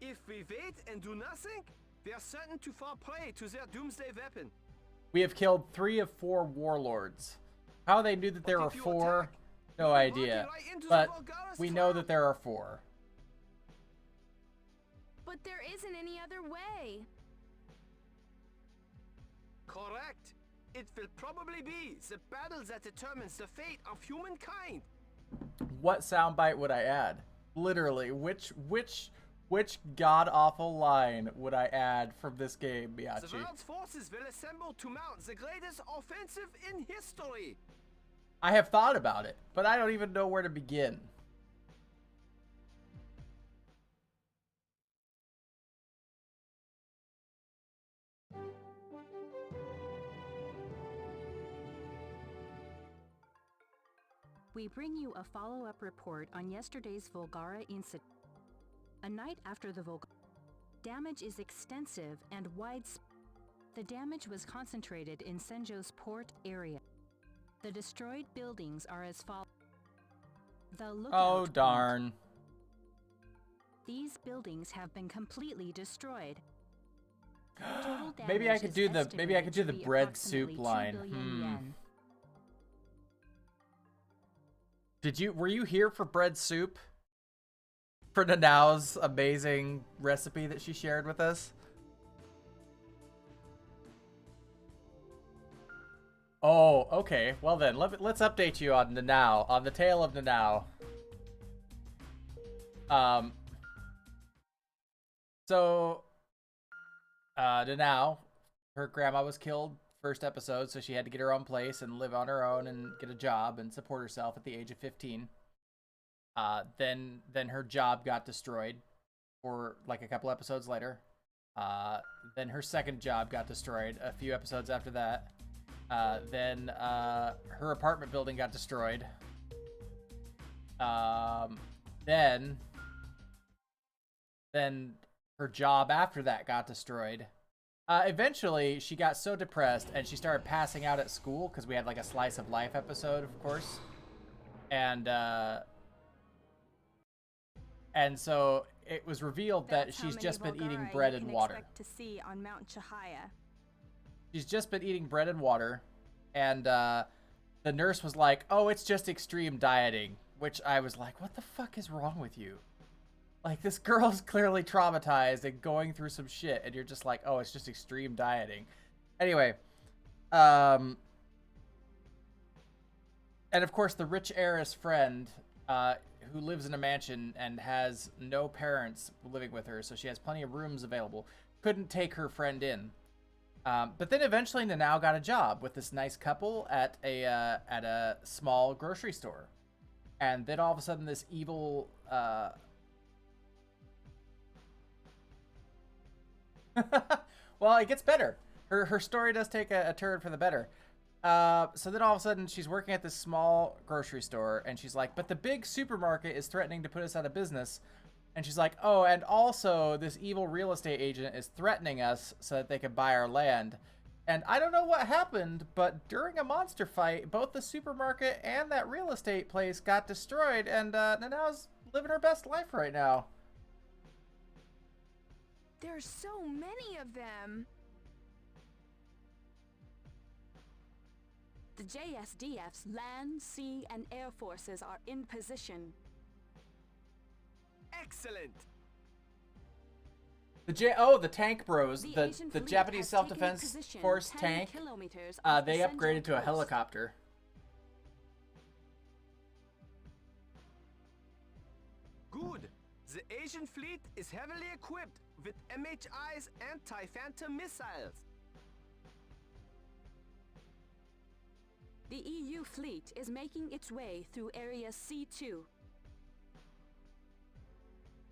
If we wait and do nothing, we are certain to fall prey to their doomsday weapon. We have killed 3 of 4 warlords. How they knew that there But were if you 4, attack, no you'll be idea. walking right into the But Volgara's we know trap. that there are 4. But there isn't any other way. Correct. It will probably be the battle that determines the fate of humankind. What soundbite would I add? Literally, which god-awful line would I add from this game, The Miyachi? world's forces will assemble to mount the greatest offensive in history. I have thought about it, but I don't even know where to begin. We bring you a follow-up report on yesterday's Volgara incident. A night after the Volgara, damage is extensive and widespread. The damage was concentrated in Senjo's port area. The destroyed buildings are as follows. The lookout Oh, point. darn. These buildings have been completely destroyed. Total Maybe I damage could is do the estimated to be bread soup approximately 2 line. billion yen. Were you here for bread soup? For Nanao's amazing recipe that she shared with us? Oh, okay. Well then, let's update you on Nanao, on the tale of Nanao. Nanao, her grandma was killed first episode, so she had to get her own place and live on her own and get a job and support herself at the age of 15. Then her job got destroyed for like a couple episodes later. Then her second job got destroyed a few episodes after that. Then her apartment building got destroyed. Then her job after that got destroyed. Eventually, she got so depressed and she started passing out at school because we had like a slice of life episode, of course. And so it was revealed that That's how she's many just been eating Volgara bread you and can water. expect to see on Mount Chahaya. She's just been eating bread and water. And the nurse was like, oh, it's just extreme dieting. Which I was like, what the fuck is wrong with you? Like, this girl's clearly traumatized and going through some shit. And you're just like, oh, it's just extreme dieting. Anyway. And of course, the rich heiress friend who lives in a mansion and has no parents living with her, so she has plenty of rooms available, couldn't take her friend in. But then eventually Nanao got a job with this nice couple at a small grocery store. And then all of a sudden this evil... well, it gets better. her story does take a turn for the better. So then all of a sudden she's working at this small grocery store and she's like, but the big supermarket is threatening to put us out of business. And she's like, oh, and also this evil real estate agent is threatening us so that they can buy our land. And I don't know what happened, but during a monster fight, both the supermarket and that real estate place got destroyed, and Nanao's living her best life right now. There's so many of them. The JSDF's land, sea, and air forces are in position. Excellent. The tank bros, The the Asian fleet Japanese has self-defense taken position force 10 tank, kilometers off the they central upgraded to a coast. helicopter. Good. The Asian fleet is heavily equipped with MHI's anti-phantom missiles. The EU fleet is making its way through Area C2.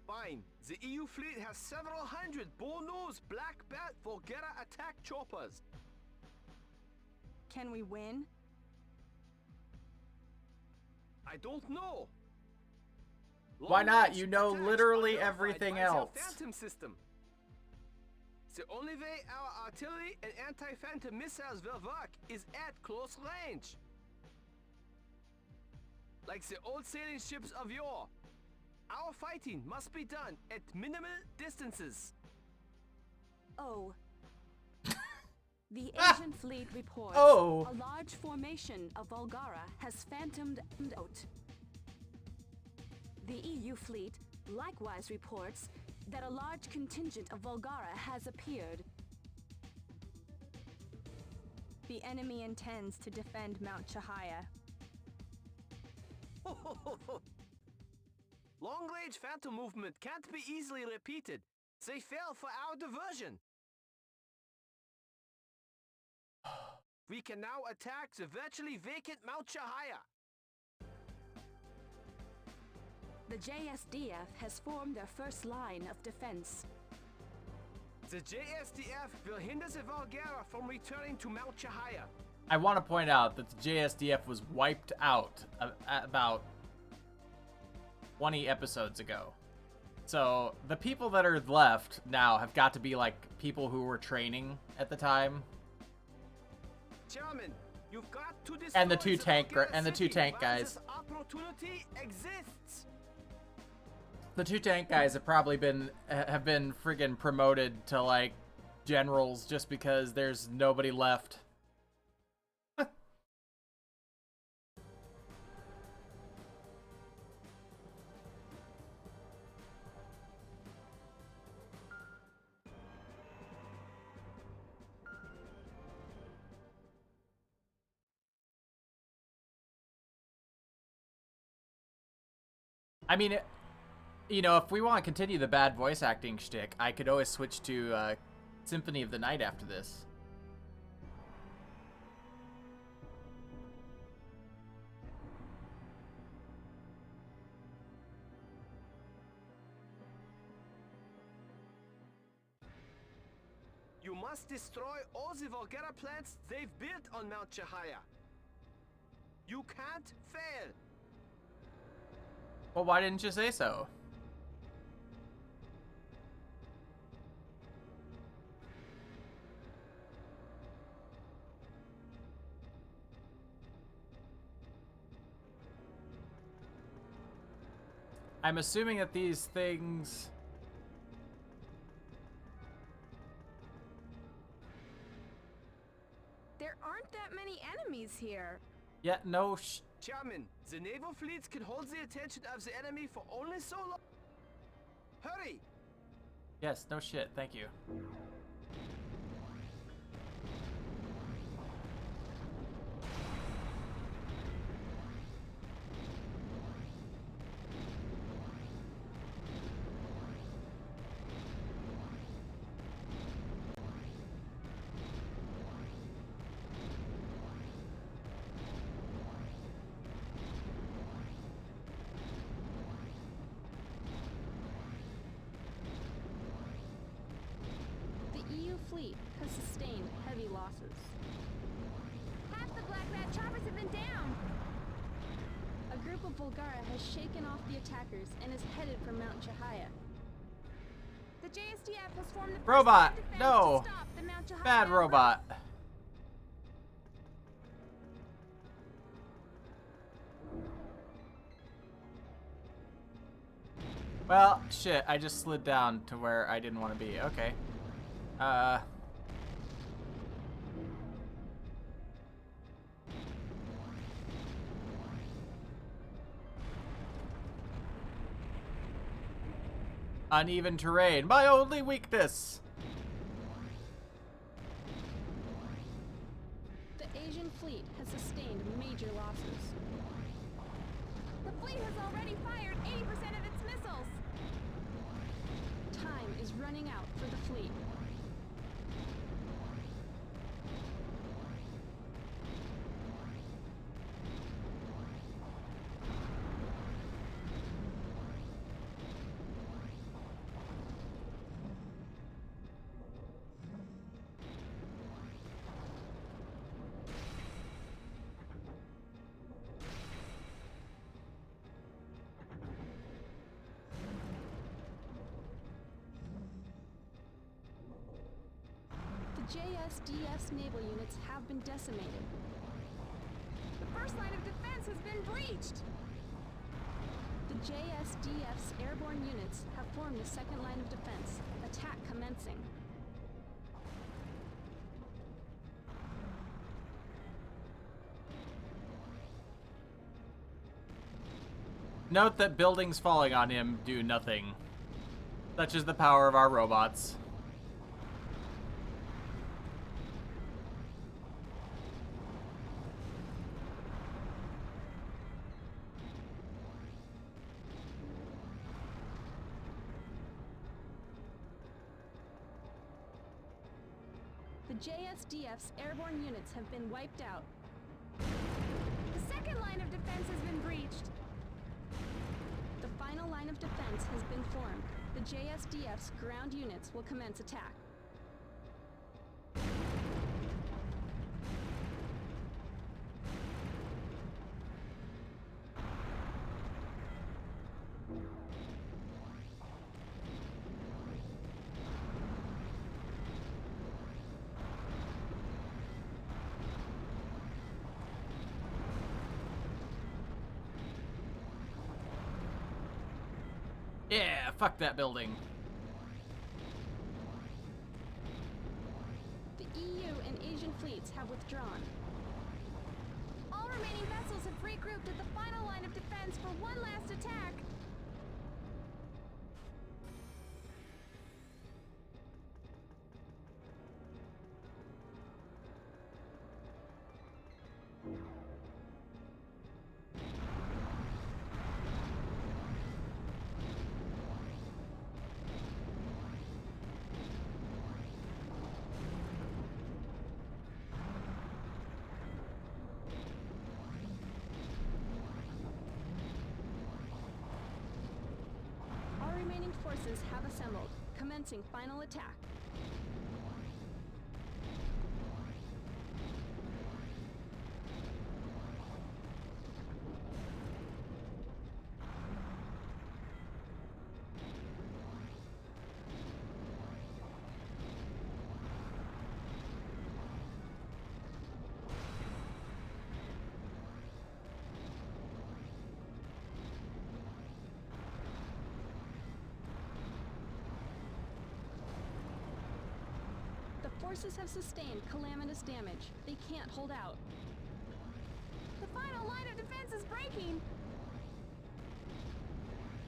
Fine. The EU fleet has several hundred bull-nosed black bat Volgera attack choppers. Can we win? I don't know. Why not? Long-range You know attacks literally are nullified everything by their else. Phantom system. The only way our artillery and anti-phantom missiles will work is at close range. Like the old sailing ships of yore. Our fighting must be done at minimal distances. Oh. The Ah! Asian fleet reports Oh. a large formation of Volgara has phantomed out. The EU fleet likewise reports that a large contingent of Volgara has appeared. The enemy intends to defend Mount Chahaya. Long-range phantom movement can't be easily repeated. They fell for our diversion. We can now attack the virtually vacant Mount Chahaya. The JSDF has formed their first line of defense. The JSDF will hinder the Volgara from returning to Mount Chahaya. I want to point out that the JSDF was wiped out about 20 episodes ago. So the people that are left now have got to be like people who were training at the time. Chairman, you've got to destroy And the two tank Volgara and the two city tank while guys. this opportunity exists. The two tank guys have probably been friggin' promoted to like generals just because there's nobody left. I mean, you know, if we want to continue the bad voice acting shtick, I could always switch to Symphony of the Night after this. You must destroy all the Volgara plants they've built on Mount Chahaya. You can't fail. Well, why didn't you say so? I'm assuming that these things... There aren't that many enemies here. Yeah, no Chairman, the naval fleets can hold the attention of the enemy for only so long. Hurry! Yes, no shit, thank you. fleet has sustained heavy losses. Half the Black Bat choppers have been down. A group of Volgara has shaken off the attackers and is headed for Mount Chihaya. The JSDF has formed the first Robot, line of defense no. to stop the Mount Chihaya Bad route. robot. Well, shit, I just slid down to where I didn't want to be. Okay. Uneven terrain, my only weakness. The Asian fleet has sustained major losses. The fleet has already fired 80% of its missiles. Time is running out for the fleet. JSDF's naval units have been decimated. The first line of defense has been breached. The JSDF's airborne units have formed the second line of defense. Attack commencing. Note that buildings falling on him do nothing. Such is the power of our robots. The JSDF's airborne units have been wiped out. The second line of defense has been breached. The final line of defense has been formed. The JSDF's ground units will commence attack. Yeah, fuck that building. The EU and Asian fleets have withdrawn. All remaining vessels have regrouped at the final line of defense for one last attack. All remaining forces have assembled, commencing final attack. The forces have sustained calamitous damage. They can't hold out. The final line of defense is breaking.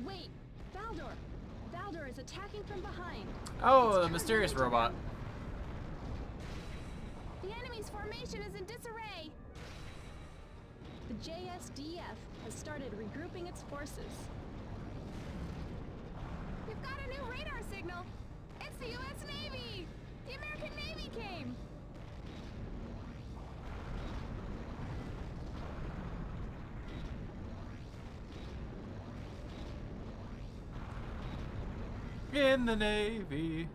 Wait! Valdor! Valdor is attacking from behind. Oh, It's the mysterious turned into robot. The enemy's formation is in disarray. The JSDF has started regrouping its forces. We've got a new radar signal. It's the U.S. Navy. The American Navy came. In the Navy.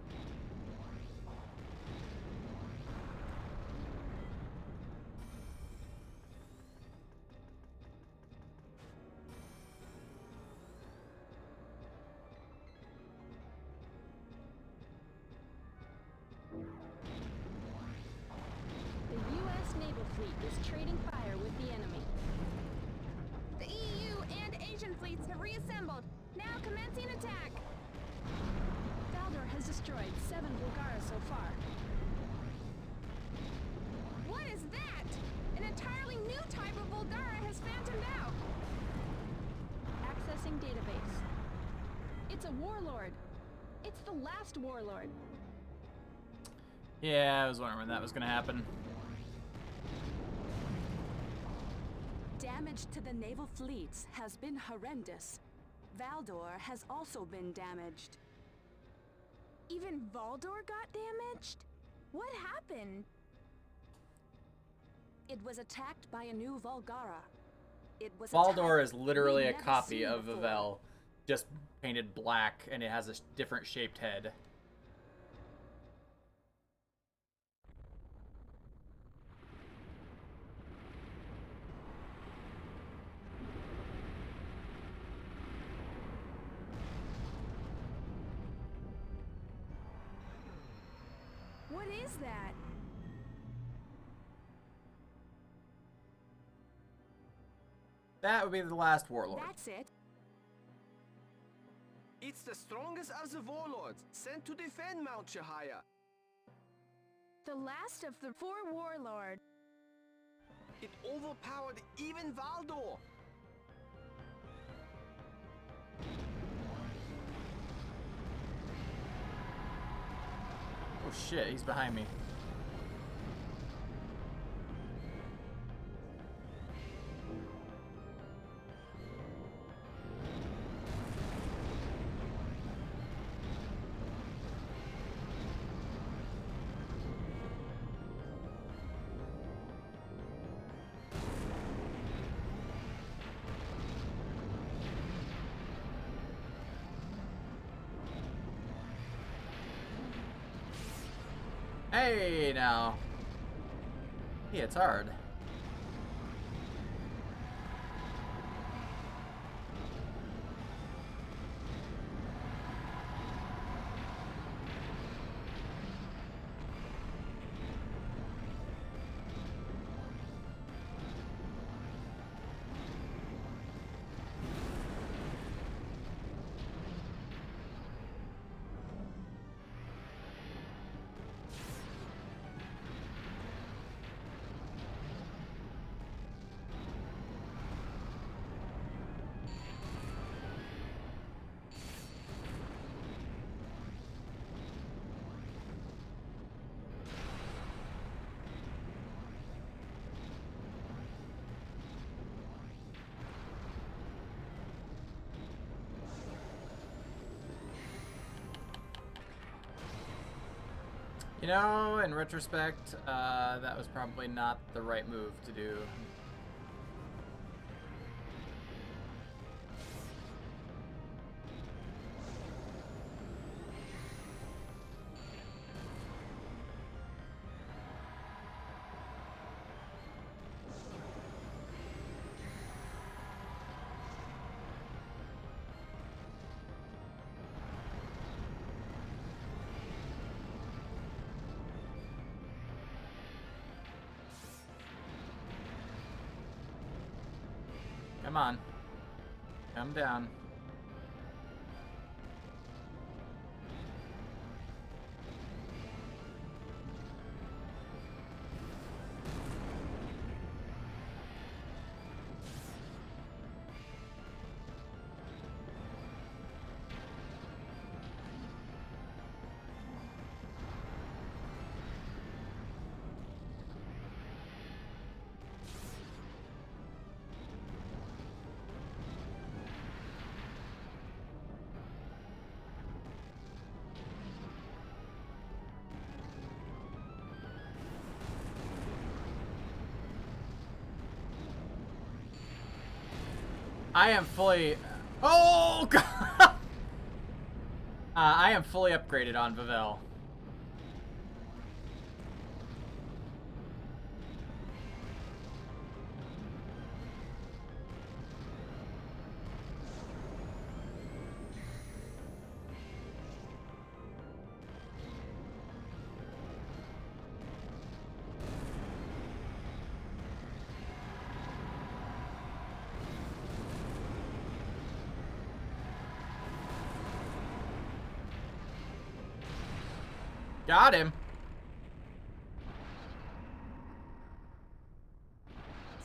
forces have reassembled. Now commencing attack. Valdor has destroyed 7 Volgara so far. What is that? An entirely new type of Volgara has phantomed out. Accessing database. It's a warlord. It's the last warlord. Yeah, I was wondering when that was gonna happen. Damage to the naval fleets has been horrendous. Valdor has also been damaged. Even Valdor got damaged? What happened? It was attacked by a new Volgara. It was a Valdor type is literally a we've never copy seen of before. Vivel, just painted black, and it has a different shaped head. What is that? That would be the last warlord. That's it. It's the strongest of the warlords, sent to defend Mount Shahaya. The last of the 4 warlords. It overpowered even Valdor. Oh shit, he's behind me. Hey, now. Yeah, it's hard. You know, in retrospect, that was probably not the right move to do. Come on. Come down. I am fully... Oh, God! I am fully upgraded on Vivel. Got him.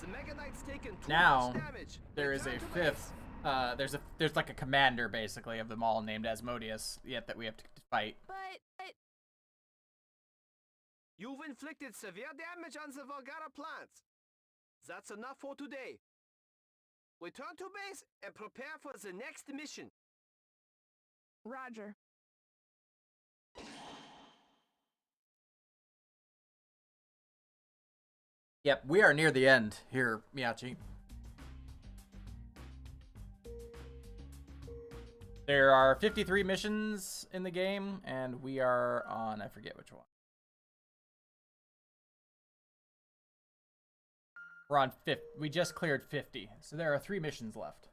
The Mega Knight's taken too Now much damage. there is a Return to fifth. base. There's like a commander basically of them all named Asmodeus. Yet that we have to fight. But You've inflicted severe damage on the Volgara plants. That's enough for today. Return to base and prepare for the next mission. Roger. Yep, we are near the end here, Miyachi. There are 53 missions in the game, and we are on, I forget which one. We're on 50. We just cleared 50, so there are 3 missions left.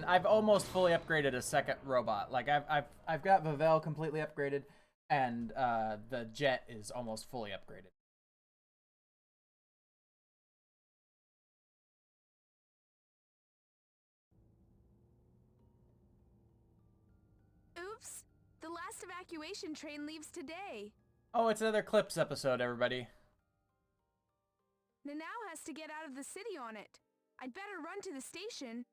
I've almost fully upgraded a second robot. Like I've got Vavel completely upgraded, and the jet is almost fully upgraded. Oops. The last evacuation train leaves today. Oh, it's another Clips episode, everybody. Nanao has to get out of the city on it. I'd better run to the station.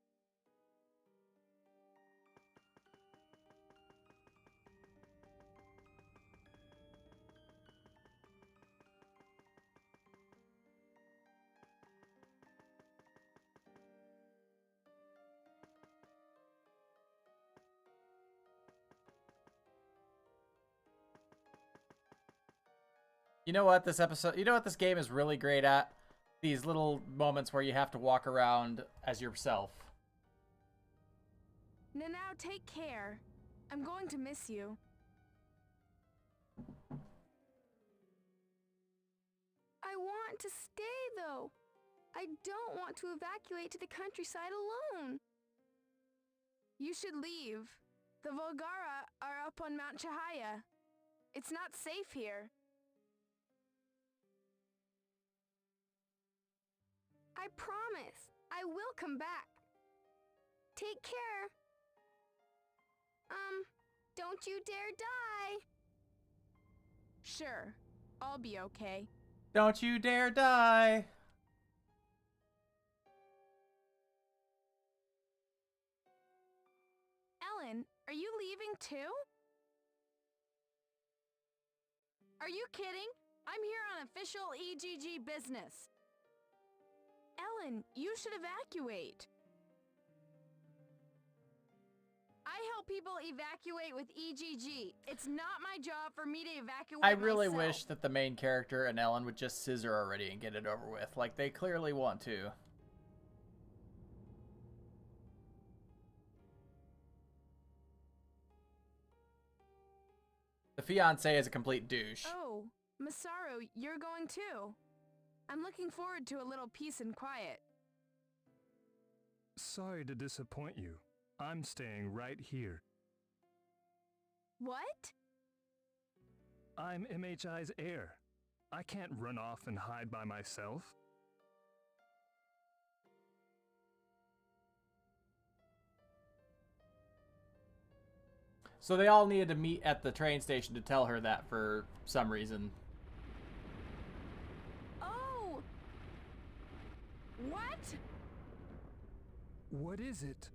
You know what this game is really great at? These little moments where you have to walk around as yourself. Nanao, take care. I'm going to miss you. I want to stay, though. I don't want to evacuate to the countryside alone. You should leave. The Volgara are up on Mount Chahaya. It's not safe here. I promise, I will come back. Take care. Don't you dare die. Sure, I'll be okay. Don't you dare die. Ellen, are you leaving too? Are you kidding? I'm here on official EGG business. Ellen, you should evacuate. I help people evacuate with EGG. It's not my job for me to evacuate I really myself. wish that the main character and Ellen would just scissor already and get it over with. Like, they clearly want to. The fiancé is a complete douche. Oh, Masaru, you're going too. I'm looking forward to a little peace and quiet. Sorry to disappoint you. I'm staying right here. What? I'm MHI's heir. I can't run off and hide by myself. So they all needed to meet at the train station to tell her that for some reason. Oh! What? What is it?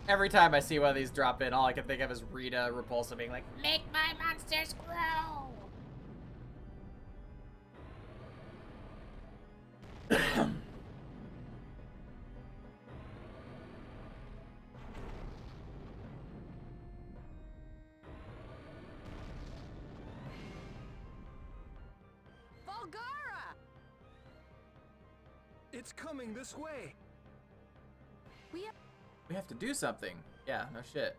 Every time I see one of these drop in, all I can think of is Rita Repulsa being like, "Make my monsters grow!" Volgara! It's coming this way. We We have to do something. Yeah, no shit.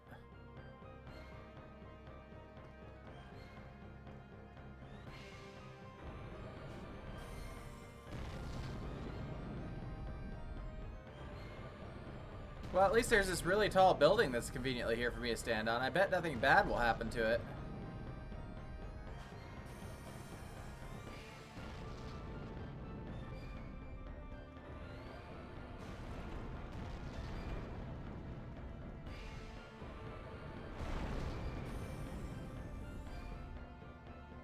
Well, at least there's this really tall building that's conveniently here for me to stand on. I bet nothing bad will happen to it.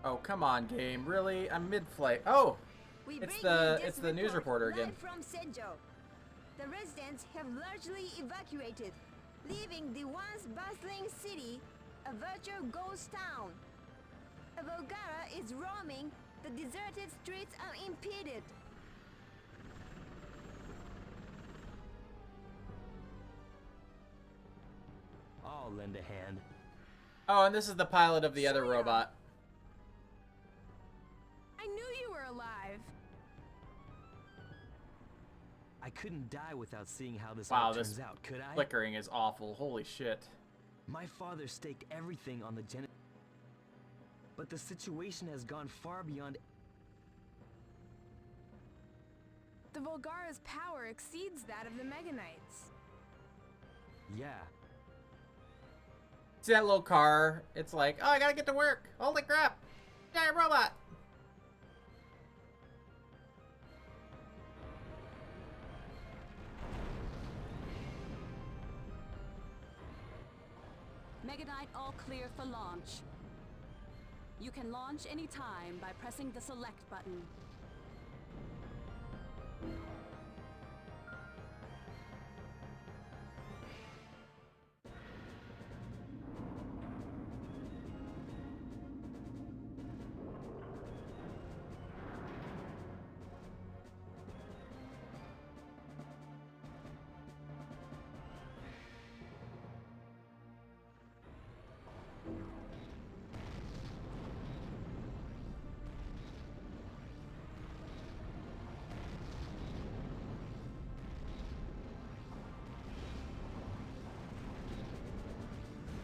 Oh, come on, game. Really? I'm mid-flight. Oh! It's the news reporter again. From Senjo. The residents have largely evacuated, leaving the once bustling city a virtual ghost town. A Volgara is roaming, the deserted streets unimpeded. I'll lend a hand. Oh, and this is the pilot of the other robot. I knew you were alive. I couldn't die without seeing how this Wow, all this turns out, could I? flickering is awful. Holy shit. My father staked everything on the but the situation has gone far beyond. The Volgara's power exceeds that of the Mega Knights. Yeah. See that little car? It's like, oh, I gotta get to work. Holy crap. Giant robot. Mega Knight all clear for launch. You can launch anytime by pressing the select button.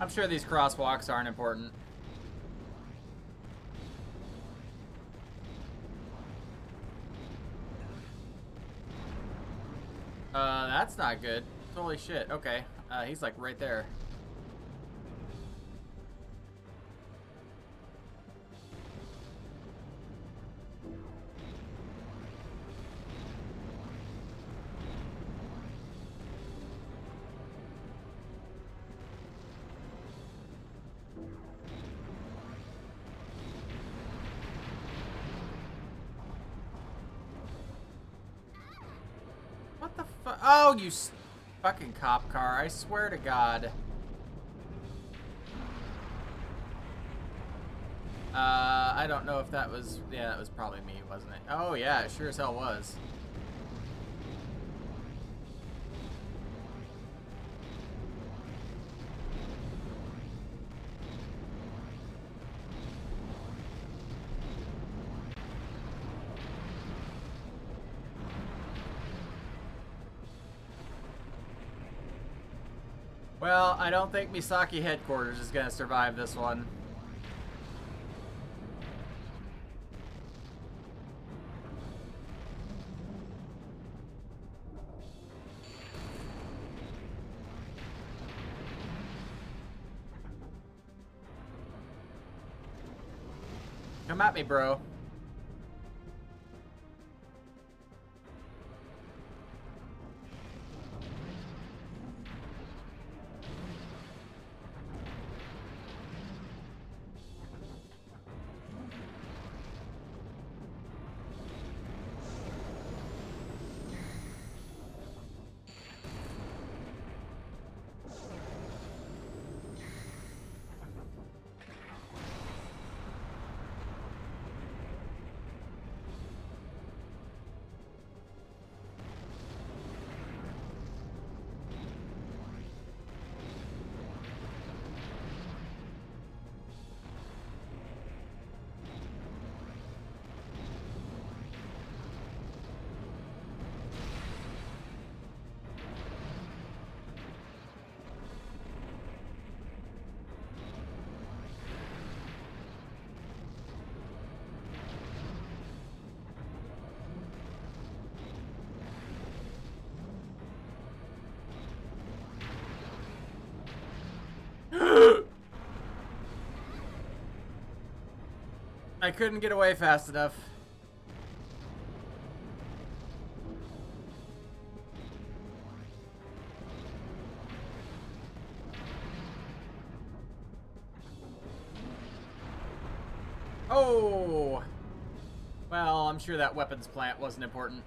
I'm sure these crosswalks aren't important. That's not good. Holy shit. Okay. He's like right there. What the fuck? Oh, you fucking cop car. I swear to God. I don't know if that was... Yeah, that was probably me, wasn't it? Oh, yeah, it sure as hell was. Well, I don't think Misaki headquarters is gonna survive this one. Come at me, bro. I couldn't get away fast enough. Oh! Well, I'm sure that weapons plant wasn't important.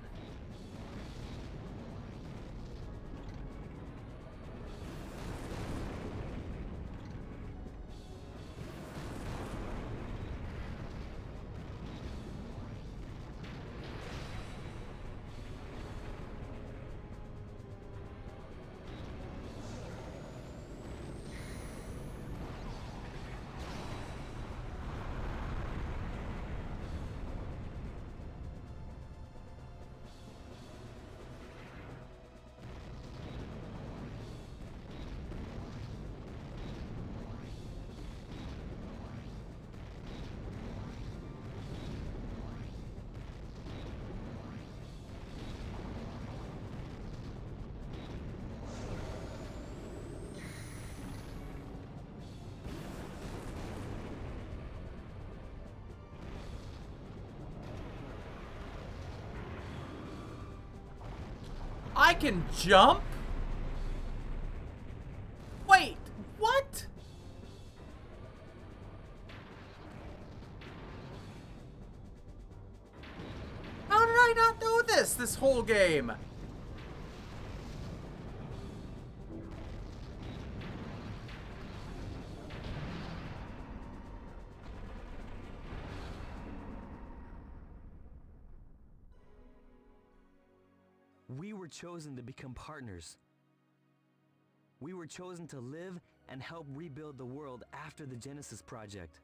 I can jump? Wait, what? How did I not know this whole game? We were chosen to become partners. We were chosen to live and help rebuild the world after the Genesis Project.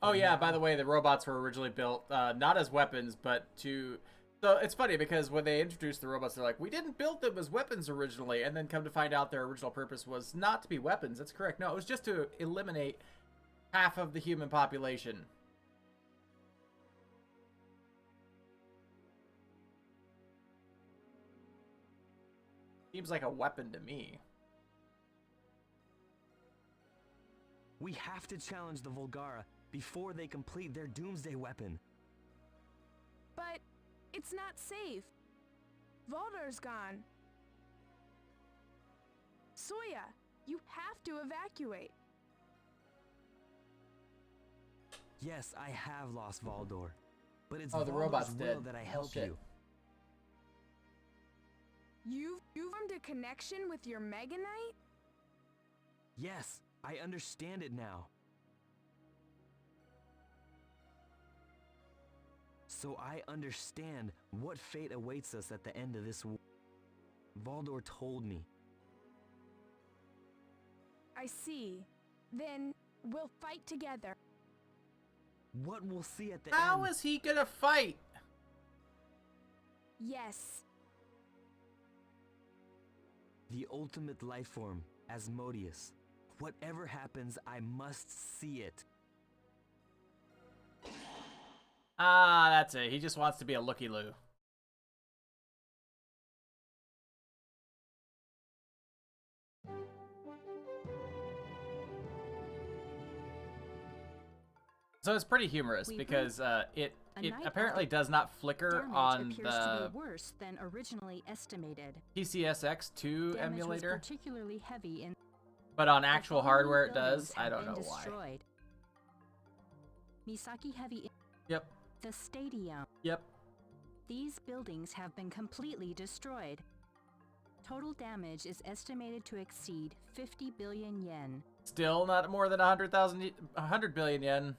Oh yeah, by the way, the robots were originally built not as weapons, but to... So it's funny because when they introduced the robots, they're like, we didn't build them as weapons originally, and then come to find out their original purpose was not to be weapons. That's correct. No, it was just to eliminate half of the human population. Seems like a weapon to me. We have to challenge the Volgara before they complete their doomsday weapon. But it's not safe. Valdar's gone. Soya, you have to evacuate. Yes, I have lost Valdor, but it's Oh, the robot's Valdar's will dead. that I Oh, help shit. you. You've formed a connection with your Mega Knight? Yes, I understand it now. So I understand what fate awaits us at the end of this war. Valdor told me. I see. Then we'll fight together. What we'll see at the How end. is he gonna fight? Yes. The ultimate life form, Asmodeus. Whatever happens, I must see it. Ah, that's it. He just wants to be a looky-loo. So it's pretty humorous because it apparently does not flicker Damage on appears the to be worse than originally estimated. PCSX2 Damage emulator, was particularly heavy in but on the actual following hardware it buildings does. I have don't been know why. destroyed. Misaki Heavy, Yep, the stadium. yep. These buildings have been completely destroyed. Total damage is estimated to exceed 50 billion yen. Still not more than 100 billion yen.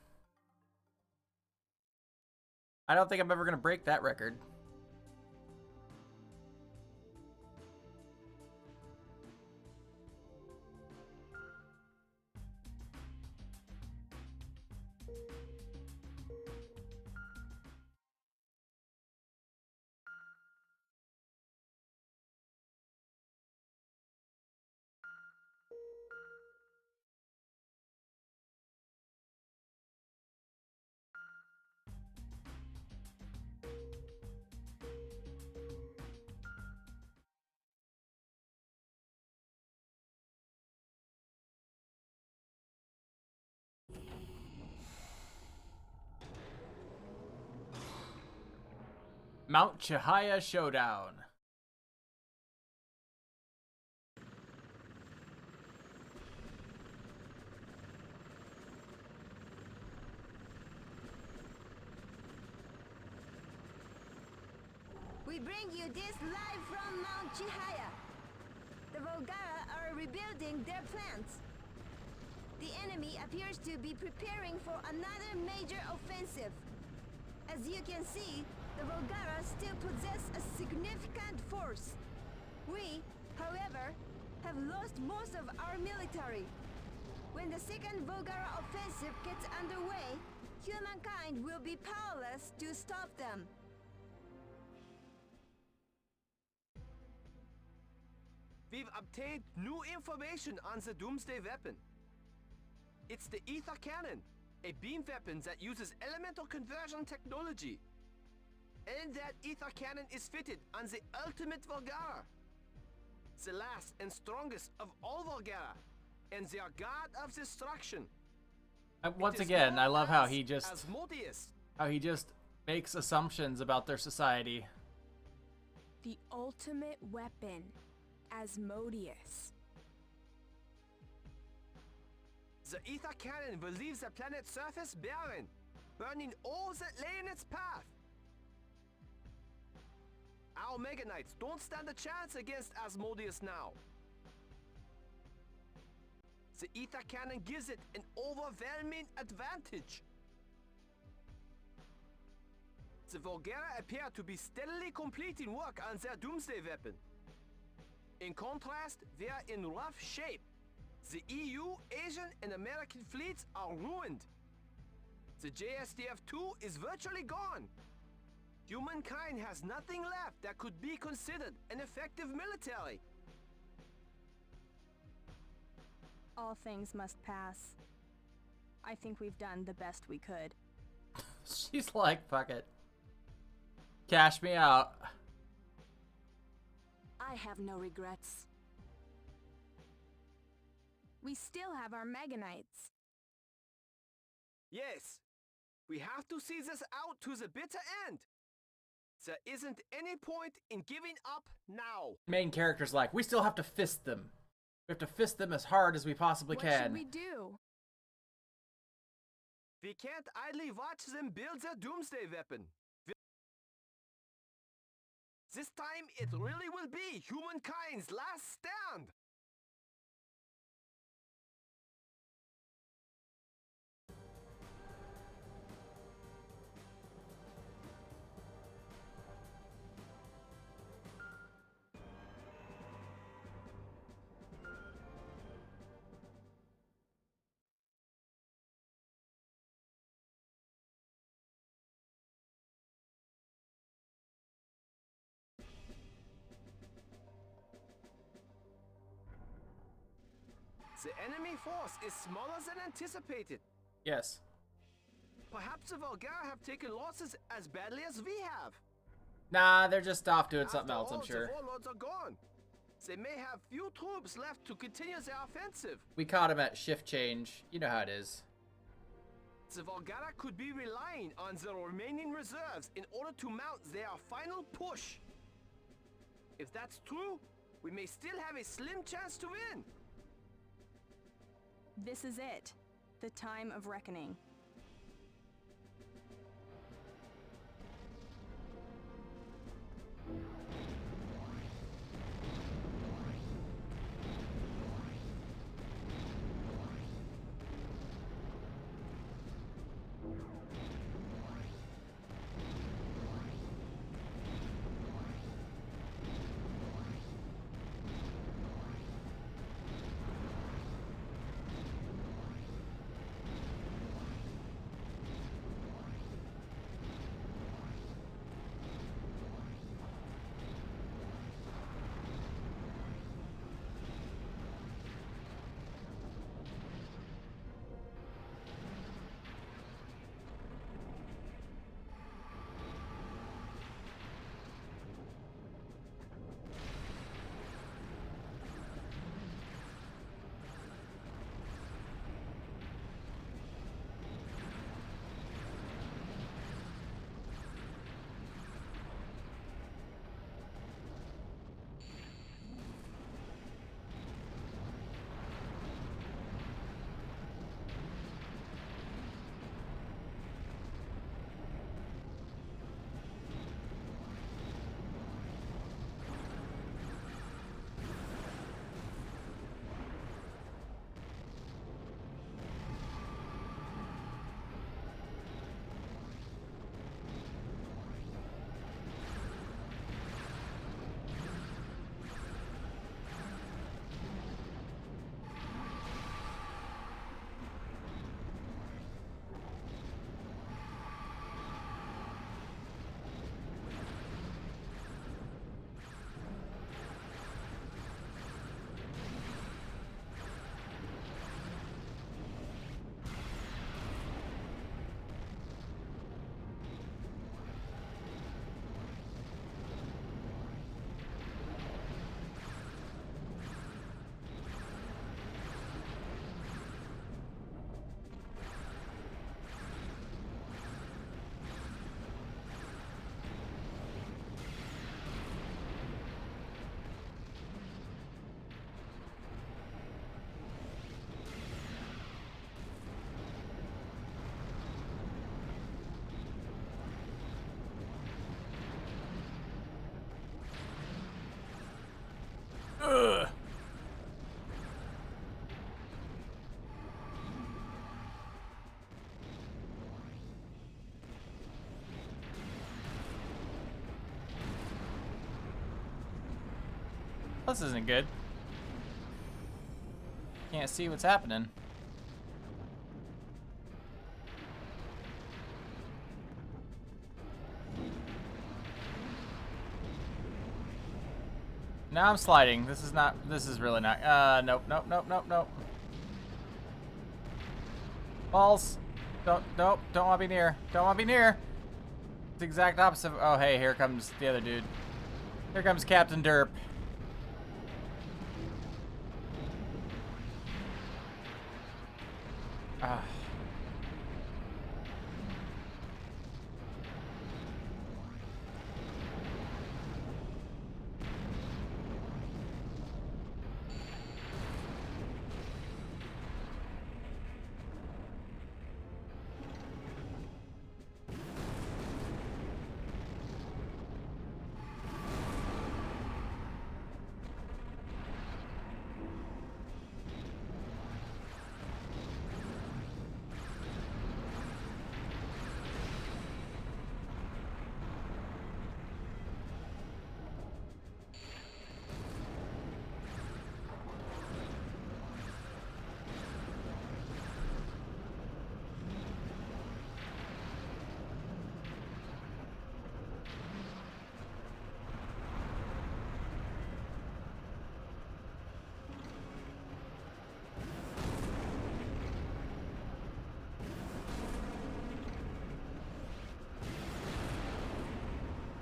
I don't think I'm ever gonna break that record. Mount Chihaya Showdown. We bring you this live from Mount Chihaya. The Volgara are rebuilding their plants. The enemy appears to be preparing for another major offensive. As you can see, the Volgara still possess a significant force. We, however, have lost most of our military. When the second Volgara offensive gets underway, humankind will be powerless to stop them. We've obtained new information on the Doomsday weapon. It's the Ether Cannon, a beam weapon that uses elemental conversion technology. And that Ether Cannon is fitted on the ultimate Volgara. The last and strongest of all Volgara, and their god of destruction. Once It is again, I known love how as he just Asmodeus. makes assumptions about their society. The ultimate weapon, Asmodeus. The Ether Cannon will leave the planet's surface barren, burning all that lay in its path. Our Mega Knights don't stand a chance against Asmodeus now. The Ether Cannon gives it an overwhelming advantage. The Volgara appear to be steadily completing work on their Doomsday weapon. In contrast, they are in rough shape. The EU, Asian, and American fleets are ruined. The JSDF-2 is virtually gone. Humankind has nothing left that could be considered an effective military. All things must pass. I think we've done the best we could. She's like, fuck it. Cash me out. I have no regrets. We still have our Mega Knights. Yes, we have to see this out to the bitter end. There isn't any point in giving up now. Main character's like, we still have to fist them. We have to fist them as hard as we possibly What can. should we do? We can't idly watch them build their Doomsday weapon. This time it really will be humankind's last stand. The enemy force is smaller than anticipated. Yes. Perhaps the Volgara have taken losses as badly as we have. Nah, they're just off doing something After else, I'm all, sure. The warlords are gone. They may have few troops left to continue their offensive. We caught him at shift change. You know how it is. The Volgara could be relying on the remaining reserves in order to mount their final push. If that's true, we may still have a slim chance to win. This is it. The time of reckoning. Ugh. This isn't good. Can't see what's happening. Now I'm sliding. This is really not. Nope, nope, nope, nope, nope. Balls. Don't want to be near. Don't want to be near. It's the exact opposite of, oh, hey, here comes the other dude. Here comes Captain Derp. Ah.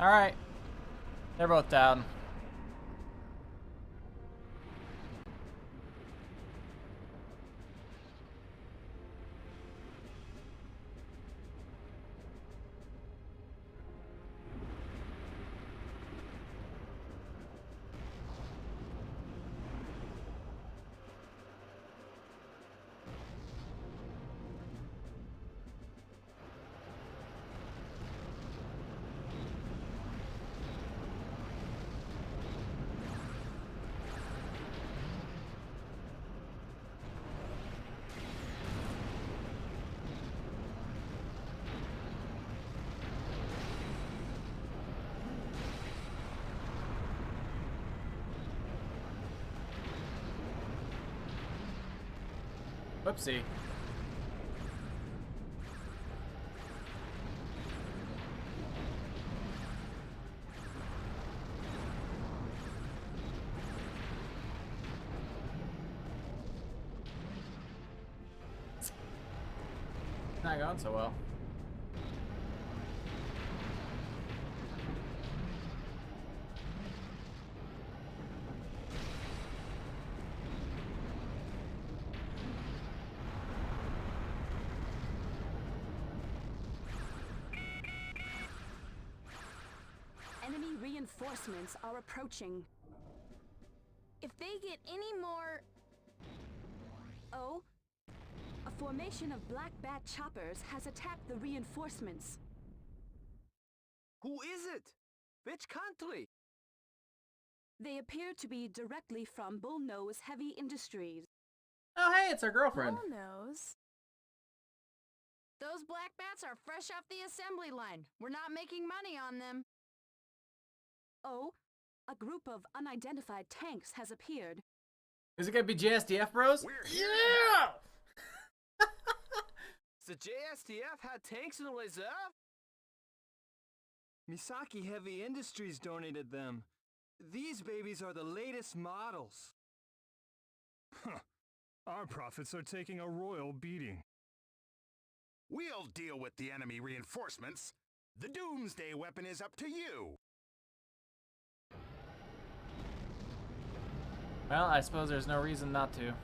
All right. They're both down. Whoopsie. Not going so well. Enemy reinforcements are approaching. If they get any more... Oh? A formation of black bat choppers has attacked the reinforcements. Who is it? Which country? They appear to be directly from Bullnose Heavy Industries. Oh, hey, it's our girlfriend. Who knows? Those black bats are fresh off the assembly line. We're not making money on them. Oh, a group of unidentified tanks has appeared. Is it gonna be JSDF, bros? Yeah! The JSDF had tanks in reserve? Misaki Heavy Industries donated them. These babies are the latest models. Huh. Our profits are taking a royal beating. We'll deal with the enemy reinforcements. The doomsday weapon is up to you. Well, I suppose there's no reason not to.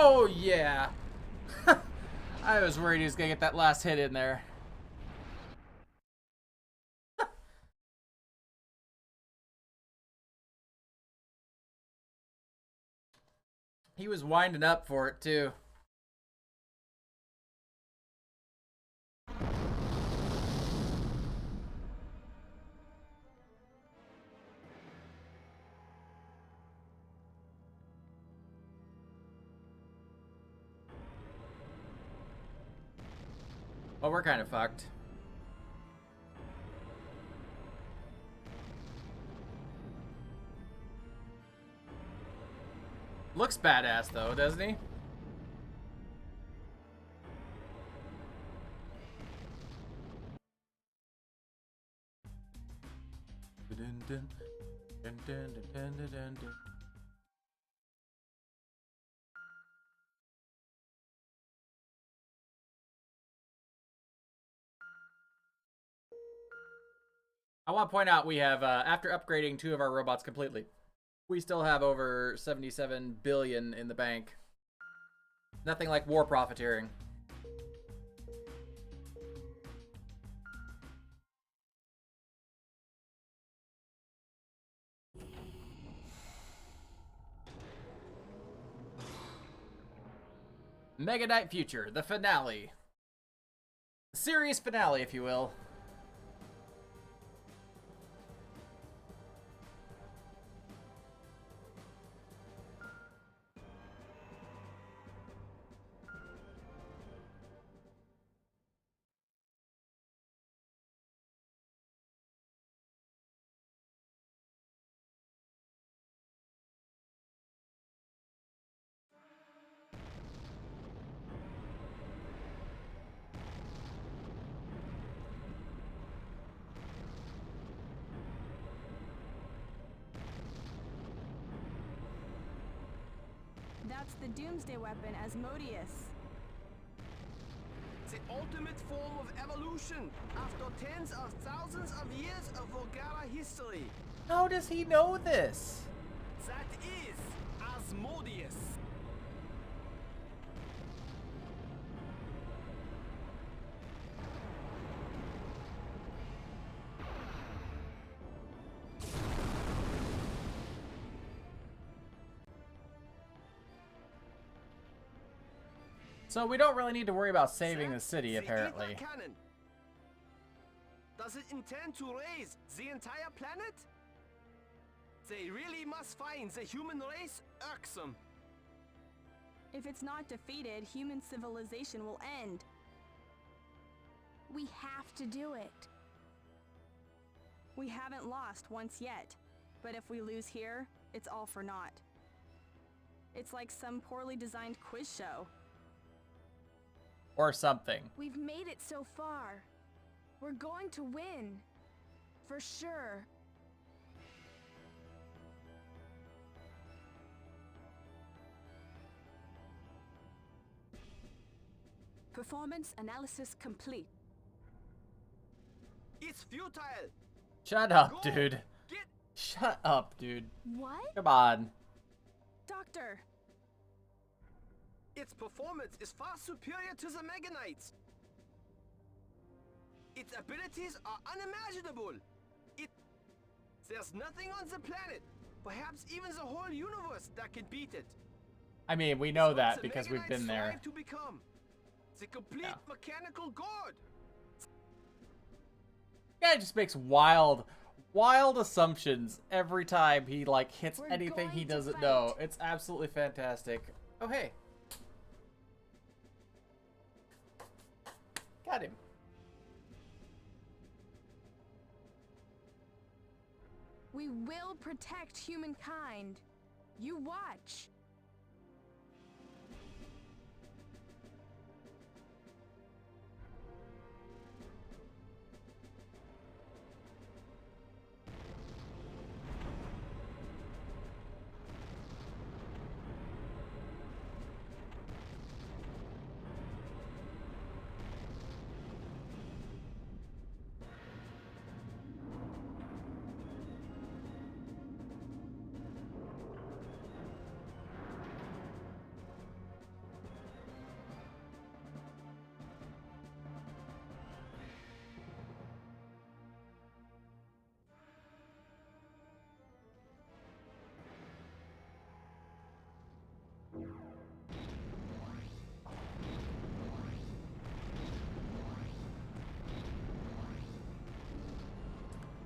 Oh, yeah. I was worried he was going to get that last hit in there. He was winding up for it, too. Well, we're kind of fucked. Looks badass, though, doesn't he? I want to point out we have, after upgrading 2 of our robots completely, we still have over 77 billion in the bank. Nothing like war profiteering. Mega Knight Future, the finale. The series finale, if you will. That's the Doomsday Weapon, Asmodeus. The ultimate form of evolution after tens of thousands of years of Volgara history. How does he know this? That is Asmodeus. So we don't really need to worry about saving the That's city, apparently. Ether cannon. Does it intend to raise the entire planet? They really must find the human race irksome. If it's not defeated, human civilization will end. We have to do it. We haven't lost once yet, but if we lose here, it's all for naught. It's like some poorly designed quiz show. Or something. We've made it so far. We're going to win. For sure. Performance analysis complete. It's futile. Shut up, Go. dude. Get Shut up, dude. What? Come on. Doctor! its performance is far superior to the Mega Knights. Its abilities are unimaginable. There's nothing on the planet, perhaps even the whole universe, that can beat it. I mean, we know It's what that the because Mega we've been Knights there. strive to become the complete Yeah. mechanical god. Guy just makes wild assumptions every time he like hits We're anything he going to doesn't know. fight. It's absolutely fantastic. Oh hey. Got him. We will protect humankind. You watch.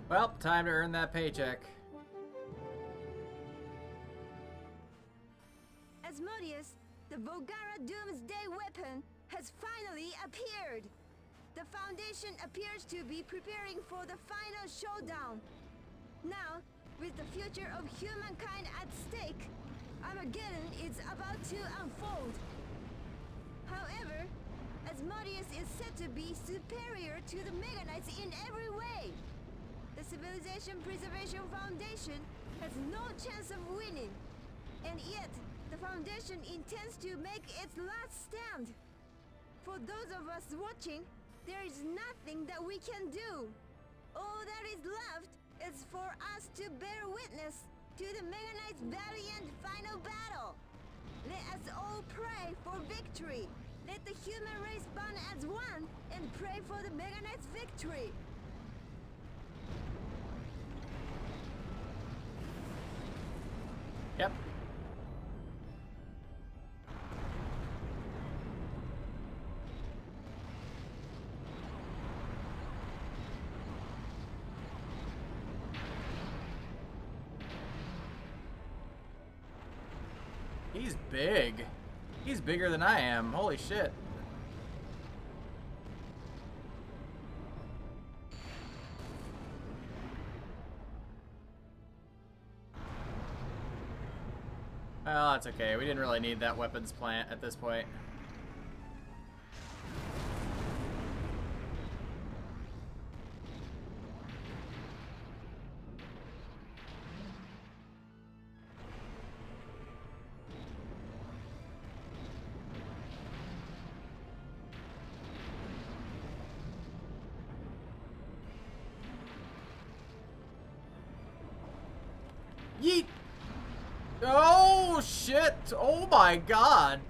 Well, time to earn that paycheck. Asmodeus, the Volgara Doomsday weapon, has finally appeared. The Foundation appears to be preparing for the final showdown. Now, with the future of humankind at stake, Armageddon is about to unfold. However, Asmodeus is said to be superior to the Mega Knights in every way. The Civilization Preservation Foundation has no chance of winning, and yet the Foundation intends to make its last stand. For those of us watching, there is nothing that we can do. All that is left is for us to bear witness to the Mega Knight's valiant final battle. Let us all pray for victory. Let the human race bond as one and pray for the Mega Knight's victory. Yep. He's big. He's bigger than I am. Holy shit. Well, that's okay. We didn't really need that weapons plant at this point. Yeet! Oh, shit! Oh my god!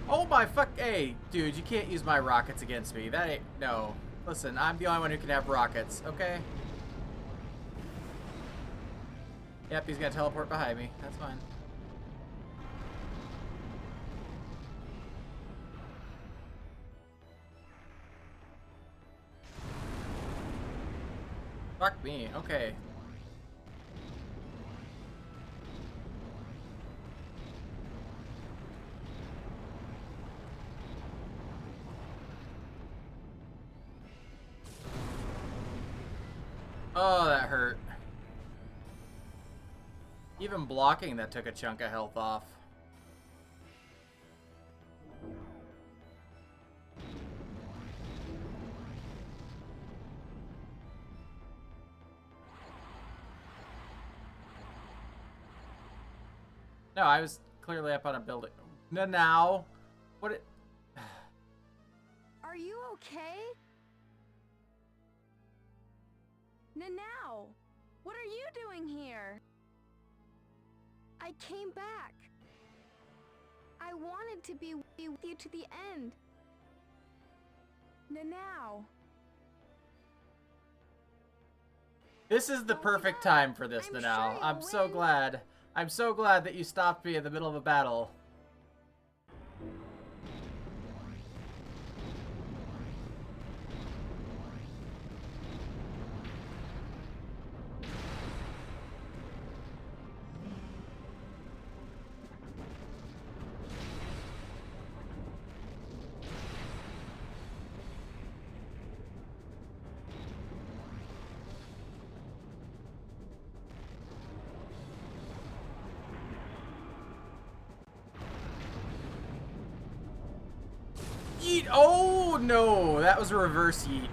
Oh my fuck! Hey, dude, you can't use my rockets against me. That ain't... No. Listen, I'm the only one who can have rockets, okay? Yep, he's gonna teleport behind me. That's fine. Fuck me, okay. Oh, that hurt. Even blocking that took a chunk of health off. No, I was clearly up on a building. Now, what it... Are you okay? Nanao, what are you doing here? I came back. I wanted to be with you to the end. Nanao. This is the perfect time for this, I'm Nanao. sure I'm you'll so win. glad. I'm so glad that you stopped me in the middle of a battle. Yeet! Oh no, that was a reverse yeet.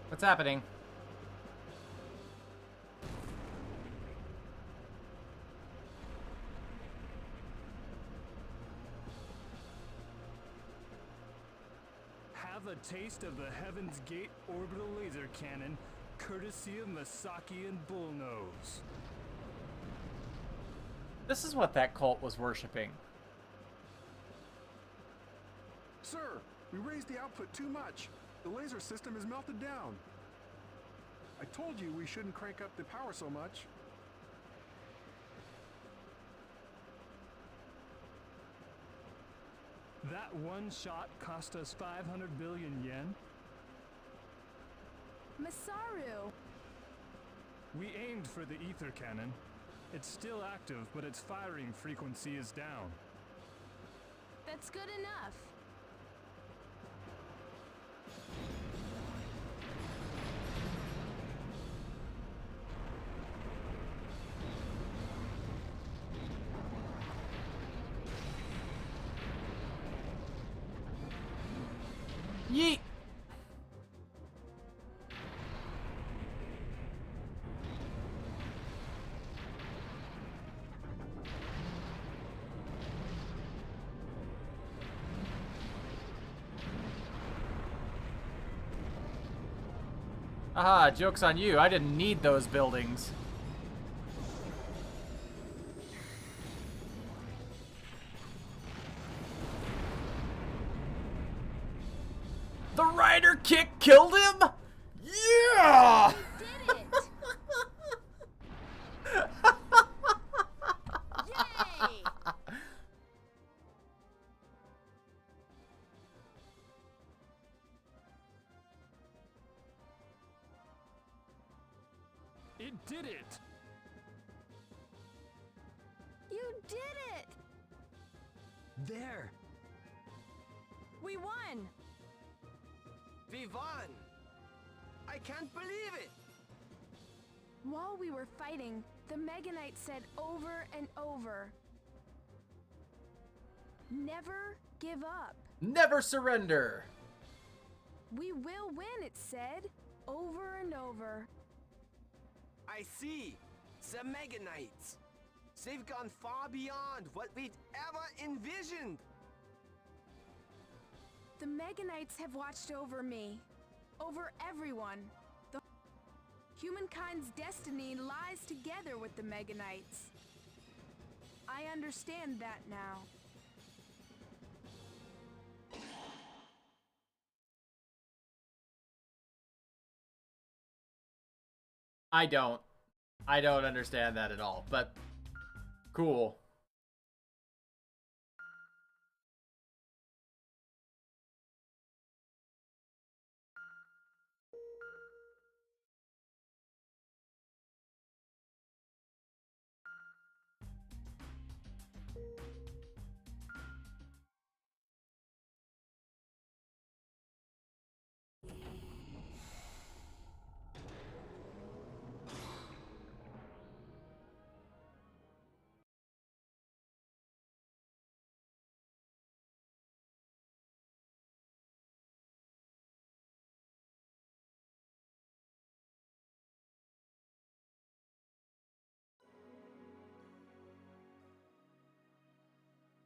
What's happening? Have a taste of the Heaven's Gate orbital laser cannon, courtesy of Masaki and Bullnose. This is what that cult was worshipping. Sir, we raised the output too much. The laser system is melted down. I told you we shouldn't crank up the power so much. That one shot cost us 500 billion yen. Masaru! We aimed for the ether cannon. It's still active, but its firing frequency is down. That's good enough. Yeet! Aha, joke's on you. I didn't need those buildings. The rider kick killed him? Yeah! Did it! Yay! It did it! You did it! There! We won! We won! I can't believe it! While we were fighting, the Mega Knight said over and over, "Never give up." Never surrender! We will win, it said, over and over. I see. The Mega Knights. They've gone far beyond what we'd ever envisioned. The Mega Knights have watched over me, over everyone. The humankind's destiny lies together with the Mega Knights. I understand that now. I don't. I don't understand that at all, but cool.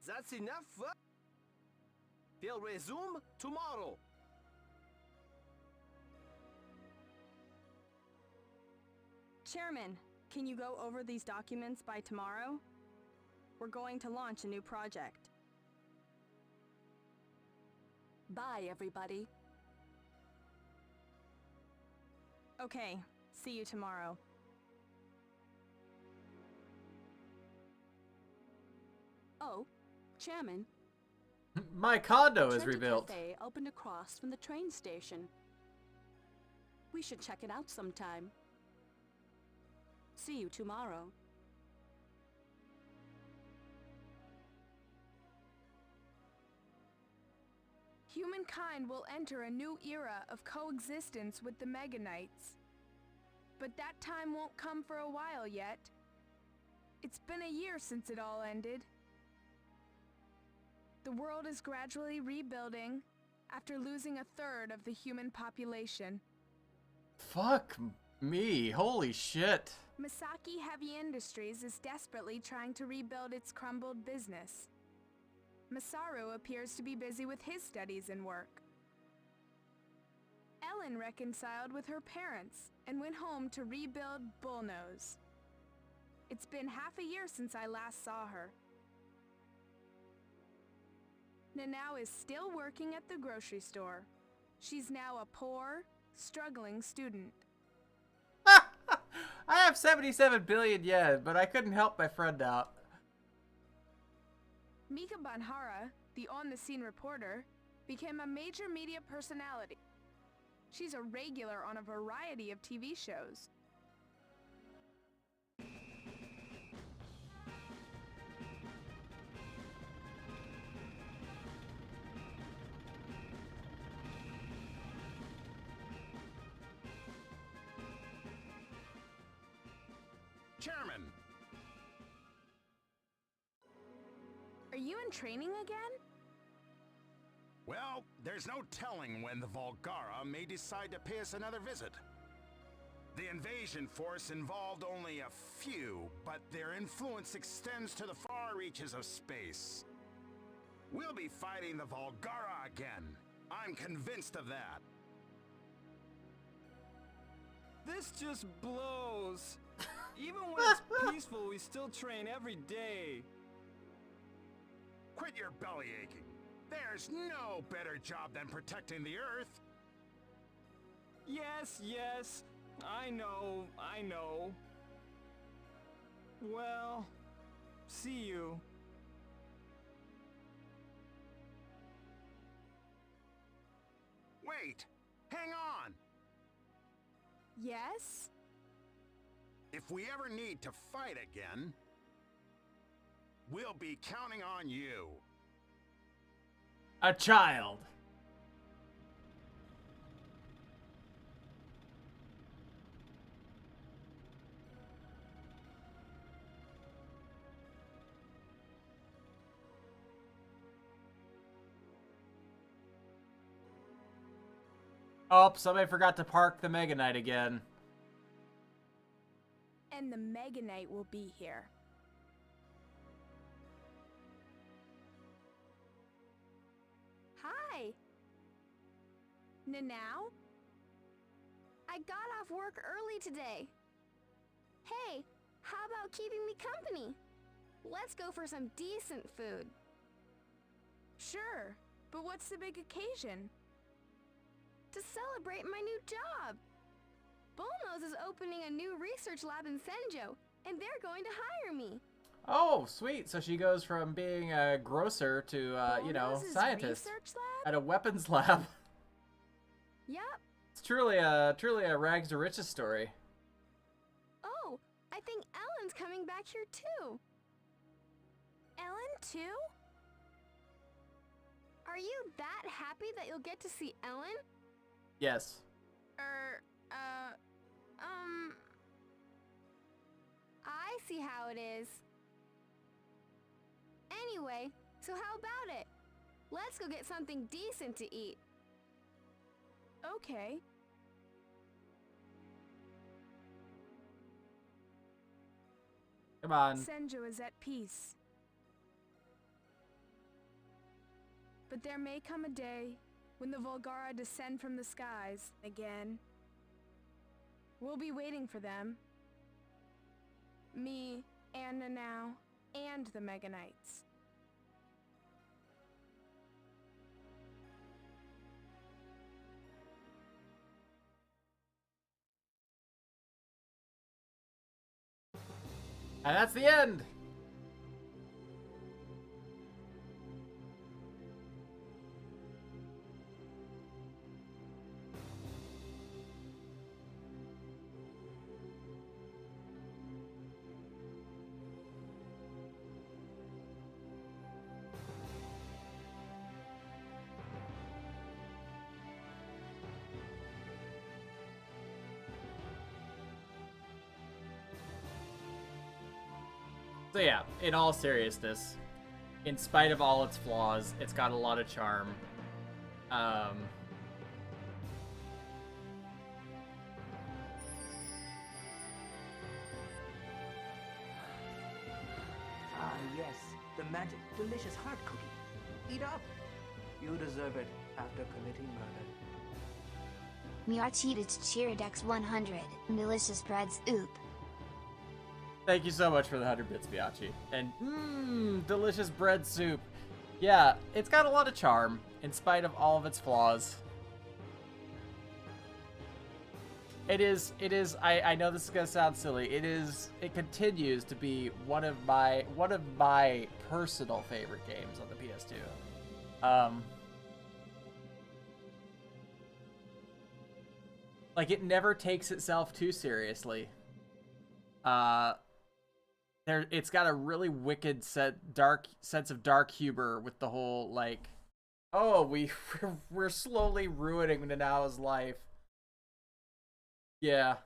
That's enough. We'll resume tomorrow. Chairman, can you go over these documents by tomorrow? We're going to launch a new project. Bye, everybody. Okay, see you tomorrow. Oh, Chairman. My condo is Trenta rebuilt. Cafe opened across from the train station. We should check it out sometime. See you tomorrow. Humankind will enter a new era of coexistence with the Mega Knights. But that time won't come for a while yet. It's been a year since it all ended. The world is gradually rebuilding after losing a third of the human population. Fuck me. Holy shit. Masaki Heavy Industries is desperately trying to rebuild its crumbled business. Masaru appears to be busy with his studies and work. Ellen reconciled with her parents and went home to rebuild Bullnose. It's been half a year since I last saw her. Nanao is still working at the grocery store. She's now a poor, struggling student. I have 77 billion yen, but I couldn't help my friend out. Mika Banhara, the on-the-scene reporter, became a major media personality. She's a regular on a variety of TV shows. Chairman! Are you in training again? Well, there's no telling when the Volgara may decide to pay us another visit. The invasion force involved only a few, but their influence extends to the far reaches of space. We'll be fighting the Volgara again. I'm convinced of that. This just blows. Even when it's peaceful, we still train every day. Quit your belly aching. There's no better job than protecting the Earth. Yes, yes. I know. Well, see you. Wait! Hang on! Yes? If we ever need to fight again, we'll be counting on you. A child. Oh, somebody forgot to park the Mega Knight again. And the Mega Knight will be here. Hi. Nanao? I got off work early today. Hey, how about keeping me company? Let's go for some decent food. Sure, but what's the big occasion? To celebrate my new job. Bullnose is opening a new research lab in Senjo, and they're going to hire me. Oh, sweet. So she goes from being a grocer to, you know, Bullnose's scientist research lab? at a weapons lab. Yep. It's truly a rags to riches story. Oh, I think Ellen's coming back here too. Ellen too? Are you that happy that you'll get to see Ellen? Yes. I see how it is. Anyway, so how about it? Let's go get something decent to eat. Okay. Come on. Senjo is at peace. But there may come a day when the Volgara descend from the skies again. We'll be waiting for them. Me, and Nanao, and the Mega Knights. And that's the end. So yeah, in all seriousness, in spite of all its flaws, it's got a lot of charm. Yes, the magic, delicious heart cookie. Eat up. You deserve it after committing murder. Miachi to Chiridex 100. Delicious breads, oop. Thank you so much for the 100 bits, Biachi. And delicious bread soup. Yeah, it's got a lot of charm, in spite of all of its flaws. It is, I know this is gonna sound silly, it continues to be one of my personal favorite games on the PS2. Like, it never takes itself too seriously. It's got a really wicked sense of dark humor with the whole, like, oh, we're slowly ruining Nanao's life. Yeah.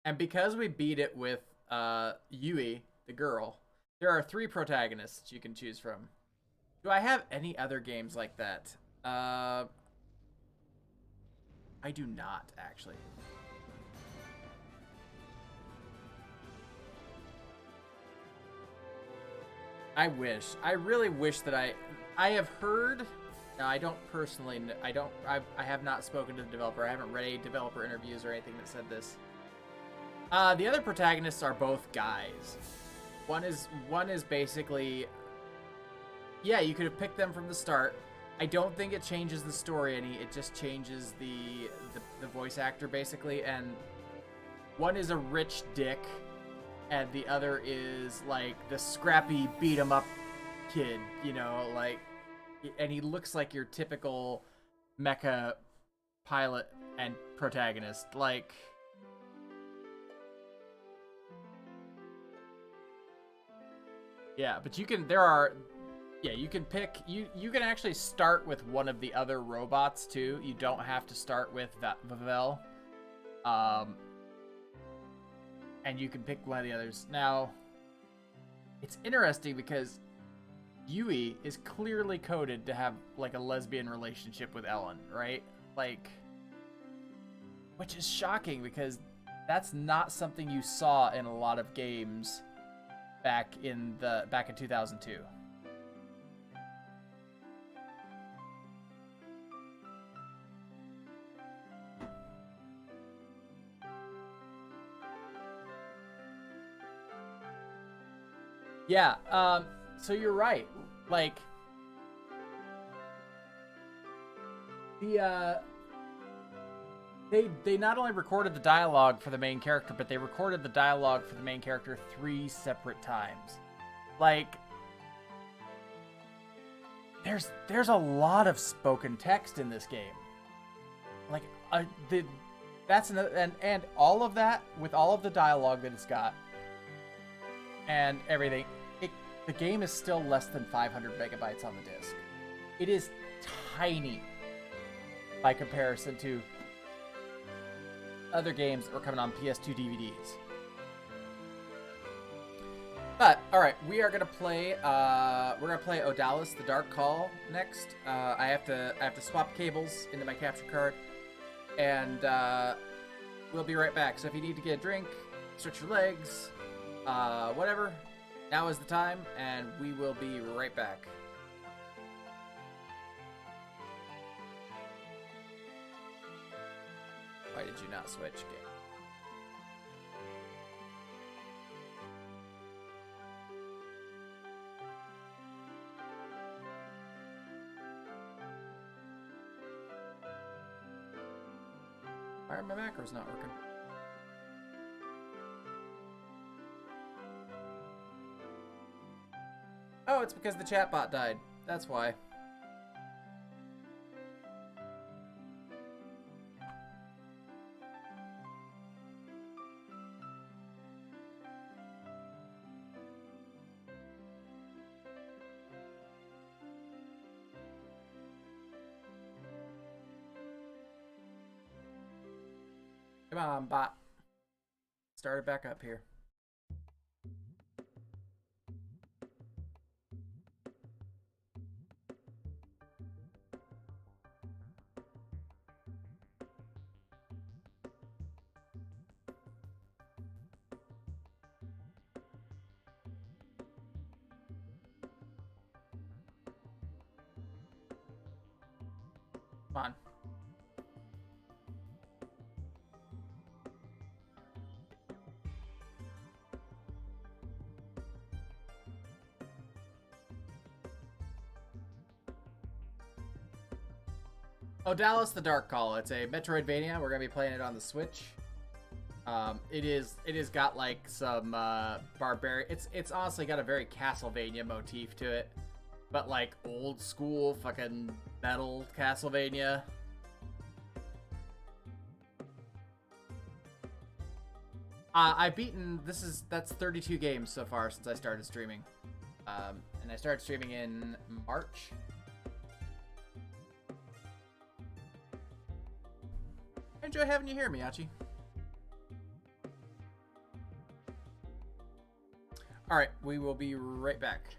And because we beat it with Yui, the girl, there are 3 protagonists you can choose from. Do I have any other games like that? I do not, actually. I wish. I really wish that I have heard. No, I don't personally. I have not spoken to the developer. I haven't read any developer interviews or anything that said this. The other protagonists are both guys. One is basically. Yeah, you could have picked them from the start. I don't think it changes the story any. It just changes the voice actor basically, and one is a rich dick. And the other is, like, the scrappy beat-em-up kid, you know, like, and he looks like your typical mecha pilot and protagonist, like, yeah, but you can, you can pick, you can actually start with one of the other robots, too. You don't have to start with Vavel. And you can pick one of the others. Now, it's interesting because Yui is clearly coded to have, like, a lesbian relationship with Ellen, right? Like, which is shocking because that's not something you saw in a lot of games back in 2002. Yeah, so you're right. Like, they not only recorded the dialogue for the main character, but they recorded the dialogue for the main character 3 separate times. Like, there's a lot of spoken text in this game. Like, that's another, and all of that with all of the dialogue that it's got and everything. The game is still less than 500 megabytes on the disc. It is tiny by comparison to other games that were coming on PS2 DVDs. But all right, we are gonna play. We're gonna play Odalis: The Dark Call next. I have to swap cables into my capture card, and we'll be right back. So if you need to get a drink, stretch your legs, whatever. Now is the time, and we will be right back. Why did you not switch game? Why are my macros not working? Oh, it's because the chatbot died. That's why. Come on, bot. Start it back up here. Come on. Oh, Dallas the Dark Call. It's a Metroidvania. We're gonna be playing it on the Switch. It is got like some barbarian. It's honestly got a very Castlevania motif to it, but like old school fucking metal Castlevania. I've beaten that's 32 games so far since I started streaming, and I started streaming in March. I enjoy having you here, Miyachi. All right, we will be right back.